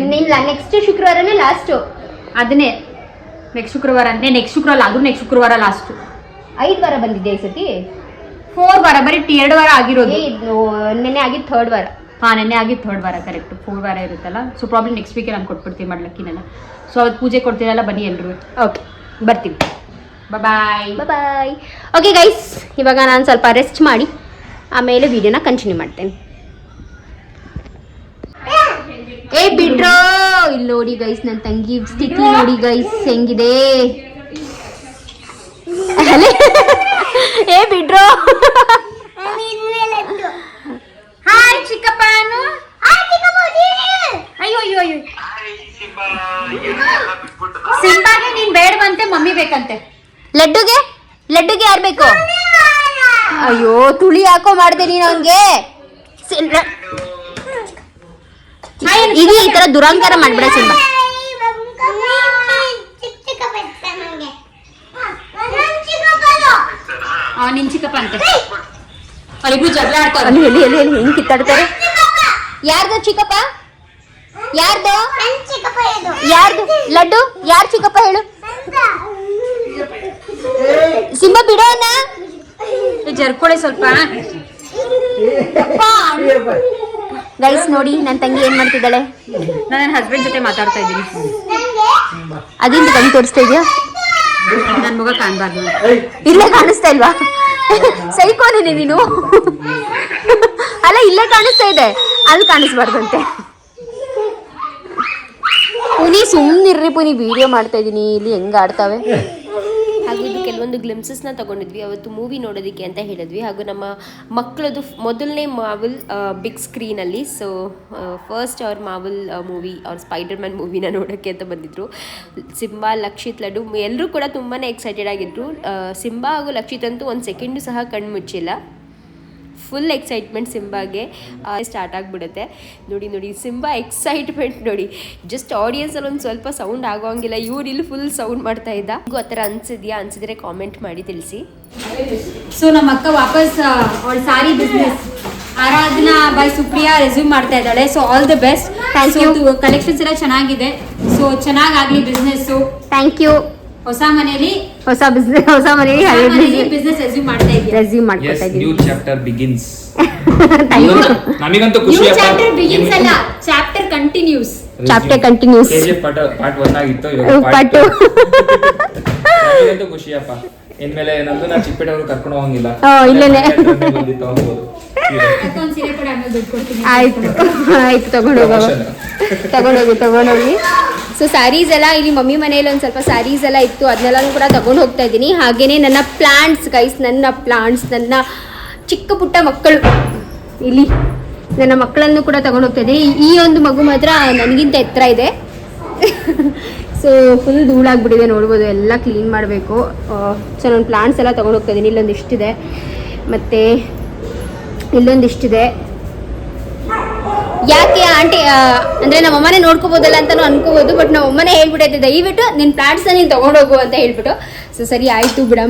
ನೆಕ್ಸ್ಟ್ ಶುಕ್ರವಾರನೇ ಲಾಸ್ಟು. ಅದನ್ನೇ ನೆಕ್ಸ್ಟ್ ಶುಕ್ರವಾರ ಅಂದರೆ ನೆಕ್ಸ್ಟ್ ಶುಕ್ರವಾರ, ಅದು ನೆಕ್ಸ್ಟ್ ಶುಕ್ರವಾರ ಲಾಸ್ಟು. 5 ವಾರ ಬಂದಿದೆ ಈ ಸತಿ. 4 ವಾರ, ಬರೀ 2 ವಾರ ಆಗಿರೋದು. ನೆನ್ನೆ ಆಗಿದ್ದು 3rd ವಾರ. ನೆನ್ನೆ ಆಗಿದ್ದು 3rd ವಾರ, ಕರೆಕ್ಟ್. 4 ವಾರ ಇರುತ್ತಲ್ಲ. ಸೊ ಪ್ರಾಬ್ಲಮ್ ನೆಕ್ಸ್ಟ್ ವೀಕೆ ನಾನು ಕೊಟ್ಬಿಡ್ತೀನಿ ಮಡ್ಲಕ್ಕಿನೆಲ್ಲ. ಸೊ ಅವತ್ತು ಪೂಜೆ ಕೊಡ್ತೀರಲ್ಲ, ಬನ್ನಿ ಎಲ್ಲರೂ. ಓಕೆ, ಬರ್ತೀವಿ. ಬಾಯ್. ಓಕೆ ಗೈಸ್, ಇವಾಗ ನಾನು ಸ್ವಲ್ಪ ರೆಸ್ಟ್ ಮಾಡಿ ಆಮೇಲೆ ವಿಡಿಯೋನ ಕಂಟಿನ್ಯೂ ಮಾಡ್ತೇನೆ. ಬಿಡ್ರೋ, ಇಲ್ಲಿ ನೋಡಿ ಗೈಸ್, ನನ್ನ ತಂಗಿ ಸ್ಥಿತಿ ನೋಡಿ ಗೈಸ್ ಹೆಂಗಿದೆ. ಬಿಡ್ರೋ. ಹಾಯ್ ಚಿಕ್ಕಪ್ಪನು. ಅಯ್ಯೋ ಅಯ್ಯೋ ಅಯ್ಯೋ, ಸಿಂಬಾಗೆ ನೀನ್ ಬೇಡವಂತೆ, ಮಮ್ಮಿ ಬೇಕಂತೆ. ಲಡ್ಡುಗೆ ಯಾರು ಬೇಕು? ಅಯ್ಯೋ, ತುಳಿ ಹಾಕೋ ಮಾಡ್ದೆ ನೀನು ಅವನ್ಗೆ. ಈಗ ಈ ತರ ದುರಂಕಾರ ಮಾಡ್ಬೇಡ ಸಿಂಬಾ. ನಿನ್ ಚಿಕ್ಕಪ್ಪ ಅಂತೆ. ಅವರಿಬ್ರು ಜಗಳ ಆಡ್ತಾರೆ. ಎಲ್ಲಿ ಹೆಂಗ್ ಕಿತ್ತಾಡ್ತಾರೆ. ಯಾರ್ದು ಚಿಕ್ಕಪ್ಪ? ಯಾರ್ದು ಲಡ್ಡು? ಯಾರು ಚಿಕ್ಕಪ್ಪ ಹೇಳು? ಸಿಂಬಾ ಬಿಡೋಣ, ಜರ್ಕೊಳ್ಳಿ ಸ್ವಲ್ಪ. ಗೈಸ್ ನೋಡಿ ನನ್ನ ತಂಗಿ ಏನ್ ಮಾಡ್ತಿದ್ದಾಳೆ. ನಾನು ನನ್ನ ಹಸ್ಬೆಂಡ್ ಜೊತೆ ಮಾತಾಡ್ತಾ ಇದ್ದೀನಿ. ಅದಿಂದ ಕಣ್ಣು ತೋರಿಸ್ತಾ ಇದೆಯಾ? ನನ್ನ ಮುಖ ಕಾಣಬಾರ್ದು. ಇಲ್ಲೇ ಕಾಣಿಸ್ತಾ ಇಲ್ವಾ? ಸೈಕೋನೇನೆ ನೀನು. ಅಲ್ಲ, ಇಲ್ಲೇ ಕಾಣಿಸ್ತಾ ಇದೆ, ಅಲ್ಲಿ ಕಾಣಿಸ್ಬಾರ್ದಂತೆ. ಪುನಿ ಸುಮ್ಮನಿರ್ರಿ, ಪುನಿ ವಿಡಿಯೋ ಮಾಡ್ತಾ ಇದ್ದೀನಿ, ಇಲ್ಲಿ ಹೆಂಗ್ ಆಡ್ತಾವೆ. ಹಾಗೂ ಇದು ಕೆಲವೊಂದು ಗ್ಲಿಮ್ಸಸ್ನ ತೊಗೊಂಡಿದ್ವಿ ಅವತ್ತು ಮೂವಿ ನೋಡೋದಕ್ಕೆ ಅಂತ ಹೇಳಿದ್ವಿ. ಹಾಗೂ ನಮ್ಮ ಮಕ್ಕಳದು ಮೊದಲನೇ ಮಾರ್ವೆಲ್ ಬಿಗ್ ಸ್ಕ್ರೀನಲ್ಲಿ. ಸೊ ಫಸ್ಟ್ ಅವ್ರ ಮಾರ್ವೆಲ್ ಮೂವಿ, ಅವ್ರ ಸ್ಪೈಡರ್ ಮ್ಯಾನ್ ಮೂವಿನ ನೋಡೋಕ್ಕೆ ಅಂತ ಬಂದಿದ್ರು. ಸಿಂಬಾ, ಲಕ್ಷಿತ್, ಲಡ್ಡು ಎಲ್ಲರೂ ಕೂಡ ತುಂಬಾ ಎಕ್ಸೈಟೆಡ್ ಆಗಿದ್ರು. ಸಿಂಬಾ ಹಾಗೂ ಲಕ್ಷಿತ್ ಅಂತೂ ಒಂದು ಸೆಕೆಂಡು ಸಹ ಕಣ್ಣು ಮುಚ್ಚಿಲ್ಲ. ಫುಲ್ ಎಕ್ಸೈಟ್ಮೆಂಟ್ ಸಿಂಬಾಗೆ ಸ್ಟಾರ್ಟ್ ಆಗಿಬಿಡುತ್ತೆ. ನೋಡಿ ಸಿಂಬಾ ಎಕ್ಸೈಟ್ಮೆಂಟ್ ನೋಡಿ. ಜಸ್ಟ್ ಆಡಿಯನ್ಸಲ್ಲಿ ಒಂದು ಸ್ವಲ್ಪ ಸೌಂಡ್ ಆಗೋಂಗಿಲ್ಲ, ಇವ್ರು ಇಲ್ಲಿ ಫುಲ್ ಸೌಂಡ್ ಮಾಡ್ತಾ ಇದ್ದ. ಆ ಥರ ಅನ್ಸಿದ್ರೆ ಕಾಮೆಂಟ್ ಮಾಡಿ ತಿಳಿಸಿ. ಸೊ ನಮ್ಮ ಅಕ್ಕ ವಾಪಸ್ ಅವಳ saree business Aradhana by Supriya resume ಮಾಡ್ತಾ ಇದ್ದಾಳೆ. So all the best. Thank you. Collections ಎಲ್ಲ ಚೆನ್ನಾಗಿದೆ. ಸೊ ಚೆನ್ನಾಗಾಗಲಿ ಬಿಸ್ನೆಸ್ಸು. Thank you. ಹೊಸ ಮನೆಯಲ್ಲಿ ಬಿಸ್ನೆಸ್ ರೆಸ್ಯೂಮ್ ಮಾಡ್ತಾ ಇದ್ದೀನಿ. New chapter begins. ನಮಗಂತೂ ಖುಷಿ. ನ್ಯೂ ಚಾಪ್ಟರ್ ಬಿಗಿನ್ಸ್ ಅಲ್ಲ, ಚಾಪ್ಟರ್ ಕಂಟಿನ್ಯೂಸ್. KGF ಪಾರ್ಟ್ 1 ಆಗಿತ್ತು, ಇವಾಗ ಪಾರ್ಟ್ 2. ನಮಗಂತೂ ಖುಷಿಯಪ್ಪ. ಇನ್ಮೇಲೆ ನಂದು ಚಿಪ್ಪೇಟ ಅವರು ಕರ್ಕೊಂಡು ಹೋಗಂಗಿಲ್ಲ. ಇಲ್ಲೇನೆ ಬಂದಿತ್ತು ಹೋಗ್ಬೋದು. ಆಯ್ತು ತಗೊಂಡೋಗಿ. ಸೊ ಸ್ಯಾರೀಸ್ ಎಲ್ಲ ಇಲ್ಲಿ ಮಮ್ಮಿ ಮನೆಯಲ್ಲಿ ಒಂದು ಸ್ವಲ್ಪ ಸ್ಯಾರೀಸ್ ಎಲ್ಲ ಇತ್ತು, ಅದನ್ನೆಲ್ಲ ಕೂಡ ತಗೊಂಡು ಹೋಗ್ತಾ ಇದ್ದೀನಿ. ಹಾಗೇನೆ ನನ್ನ ಪ್ಲಾಂಟ್ಸ್ ಗೈಸ್, ನನ್ನ ಚಿಕ್ಕ ಪುಟ್ಟ ಮಕ್ಕಳು ಇಲ್ಲಿ ನನ್ನ ಮಕ್ಕಳನ್ನು ಕೂಡ ತಗೊಂಡು ಹೋಗ್ತಾ ಇದ್ದೀನಿ. ಈ ಒಂದು ಮಗು ಮಾತ್ರ ನನಗಿಂತ ಎತ್ತರ ಇದೆ. ಸೊ ಫುಲ್ ಧೂಳಾಗ್ಬಿಟ್ಟಿದೆ, ನೋಡ್ಬೋದು. ಎಲ್ಲ ಕ್ಲೀನ್ ಮಾಡಬೇಕು. ಸೊ ನಾನು ಪ್ಲಾಂಟ್ಸ್ ಎಲ್ಲ ತೊಗೊಂಡು ಹೋಗ್ತಾ ಇದ್ದೀನಿ. ಇಲ್ಲೊಂದಿಷ್ಟಿದೆ ಮತ್ತು ಇಲ್ಲೊಂದಿಷ್ಟಿದೆ. ಯಾಕೆ ಆಂಟಿ ಅಂದರೆ ನಮ್ಮ ಅಮ್ಮನೇ ನೋಡ್ಕೋಬೋದಲ್ಲ ಅಂತಲೂ ಅನ್ಕೋಬೋದು, ಬಟ್ ನಮ್ಮ ಅಮ್ಮನೇ ಹೇಳ್ಬಿಟ್ಟೈತೆ ದಯವಿಟ್ಟು ನಿನ್ನ ಪ್ಲಾಂಟ್ಸ್ನ ನೀನು ತೊಗೊಂಡೋಗು ಅಂತ ಹೇಳ್ಬಿಟ್ಟು. ಸೊ ಸರಿ ಆಯಿತು ಬಿಡು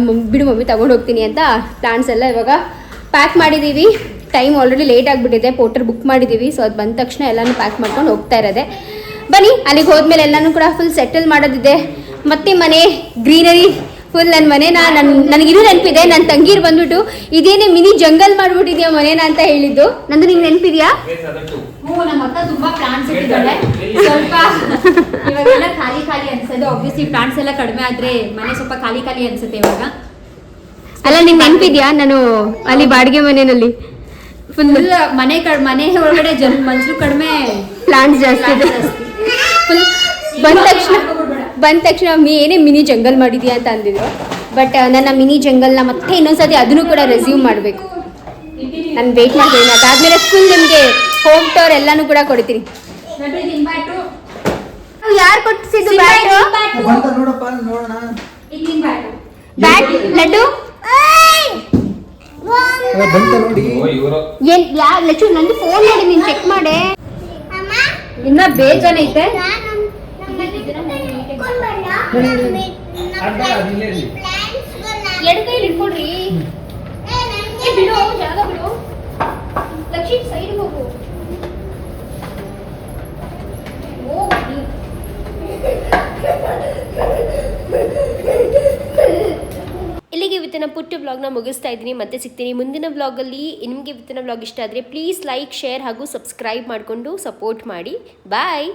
ಮಮ್ಮಿ ತೊಗೊಂಡು ಹೋಗ್ತೀನಿ ಅಂತ ಪ್ಲಾಂಟ್ಸ್ ಎಲ್ಲ ಇವಾಗ ಪ್ಯಾಕ್ ಮಾಡಿದ್ದೀವಿ. ಟೈಮ್ ಆಲ್ರೆಡಿ ಲೇಟ್ ಆಗಿಬಿಟ್ಟಿದೆ, ಪೋರ್ಟರ್ ಬುಕ್ ಮಾಡಿದ್ದೀವಿ. ಸೊ ಅದು ಬಂದ ತಕ್ಷಣ ಎಲ್ಲನೂ ಪ್ಯಾಕ್ ಮಾಡ್ಕೊಂಡು ಹೋಗ್ತಾ ಇರೋದೆ. ಬನ್ನಿ, ಅಲ್ಲಿಗೆ ಹೋದ್ಮೇಲೆ ಎಲ್ಲನೂ ಕೂಡ ಫುಲ್ ಸೆಟಲ್ ಮಾಡೋದಿದೆ. ಮತ್ತೆ ಮನೆ ಗ್ರೀನರಿ ಫುಲ್. ನನ್ನ ಮನೇನ ನನಗಿನ್ನೂ ನೆನಪಿದೆ, ನನ್ನ ತಂಗೀರು ಬಂದ್ಬಿಟ್ಟು ಇದೇನೇ ಮಿನಿ ಜಂಗಲ್ ಮಾಡ್ಬಿಟ್ಟಿದ್ಯಾ ಮನೇನ ಅಂತ ಹೇಳಿದ್ದು. ನಂದು ನಿಂಗೆ ನೆನಪಿದ್ಯಾ? ನಮ್ಮ ಅಕ್ಕ ತುಂಬಾ ಪ್ಲಾಂಟ್ಸ್ ಇಟ್ಟಿದ್ದಾಳೆ. ಸ್ವಲ್ಪ ಇವಾಗೆಲ್ಲ ಖಾಲಿ ಖಾಲಿ ಅನ್ಸೋದು. ಆಬ್ವಿಯಸ್ಲಿ ಪ್ಲಾಂಟ್ಸ್ ಎಲ್ಲ ಕಡಿಮೆ ಆದ್ರೆ ಮನೆ ಸ್ವಲ್ಪ ಖಾಲಿ ಖಾಲಿ ಅನ್ಸುತ್ತೆ ಇವಾಗ. ಅಲ್ಲ ನಿಂಗೆ ನೆನಪಿದ್ಯಾ ನಾನು ಅಲ್ಲಿ ಬಾಡಿಗೆ ಮನೆಯಲ್ಲಿ ಫುಲ್ ಮನೆ ಒಳಗಡೆ ಮನುಷ್ಯರು ಕಡಿಮೆ, ಪ್ಲಾಂಟ್ಸ್ ಜಾಸ್ತಿ ಇದೆ. ಫುಲ್ ಬಂದ ತಕ್ಷಣ ಏನೇ ಮಿನಿ ಜಂಗಲ್ ಮಾಡಿದ್ಯಾ ಅಂತ ಅಂದಿದ್ರು. ಬಟ್ ನನ್ನ ಮಿನಿ ಜಂಗಲ್ನ ಮತ್ತೆ ಇನ್ನೊಂದ್ಸತಿ ಅದನ್ನು ಕೂಡ ರೆಸ್ಯೂಮ್ ಮಾಡಬೇಕು. ನಾನು ವೇಟ್ ಮಾಡ್ತೀನಿ. ಅದಾದ್ಮೇಲೆ ಫುಲ್ ನಿಮಗೆ ಹೋಮ್ ಟೂರ್ ಎಲ್ಲಾನು ಕೂಡ ಕೊಡ್ತೀನಿ. ಯಾರು ಕೊಟ್ಟಿಸಿದ್ದು ಬ್ಯಾಟು? ನೋಡಪ್ಪ ನೋಡೋಣ. ಬ್ಯಾಟ್ ಲಡ್ಡು ಬಂತ ನೋಡಿ. ಏನ್ ಲಚ್ಚು ನಂದು ಫೋನ್ ನೋಡಿ ನೀನು ಚೆಕ್ ಮಾಡೆ. ಇನ್ನ ಬೇಜಾನೈತೆ. ಎರಡು ಕೈಲಿ ಇಟ್ಕೊಡ್ರಿ. ಬಿಡು ಜಾಗ ಬಿಡು. ಲಕ್ಷಿ ಸೈಡ್ ಹೋಗು. ಇಲ್ಲಿಗೆ ಇವತ್ತಿನ ಪುಟ್ಟ ವ್ಲಾಗ್ನ ಮುಗಿಸ್ತಾ ಇದ್ದೀನಿ. ಮತ್ತೆ ಸಿಗ್ತೀನಿ ಮುಂದಿನ ವ್ಲಾಗಲ್ಲಿ. ನಿಮಗೆ ಇವತ್ತಿನ ವ್ಲಾಗ್ ಇಷ್ಟ ಆದರೆ ಪ್ಲೀಸ್ ಲೈಕ್, ಶೇರ್ ಹಾಗೂ ಸಬ್ಸ್ಕ್ರೈಬ್ ಮಾಡಿಕೊಂಡು ಸಪೋರ್ಟ್ ಮಾಡಿ. ಬಾಯ್.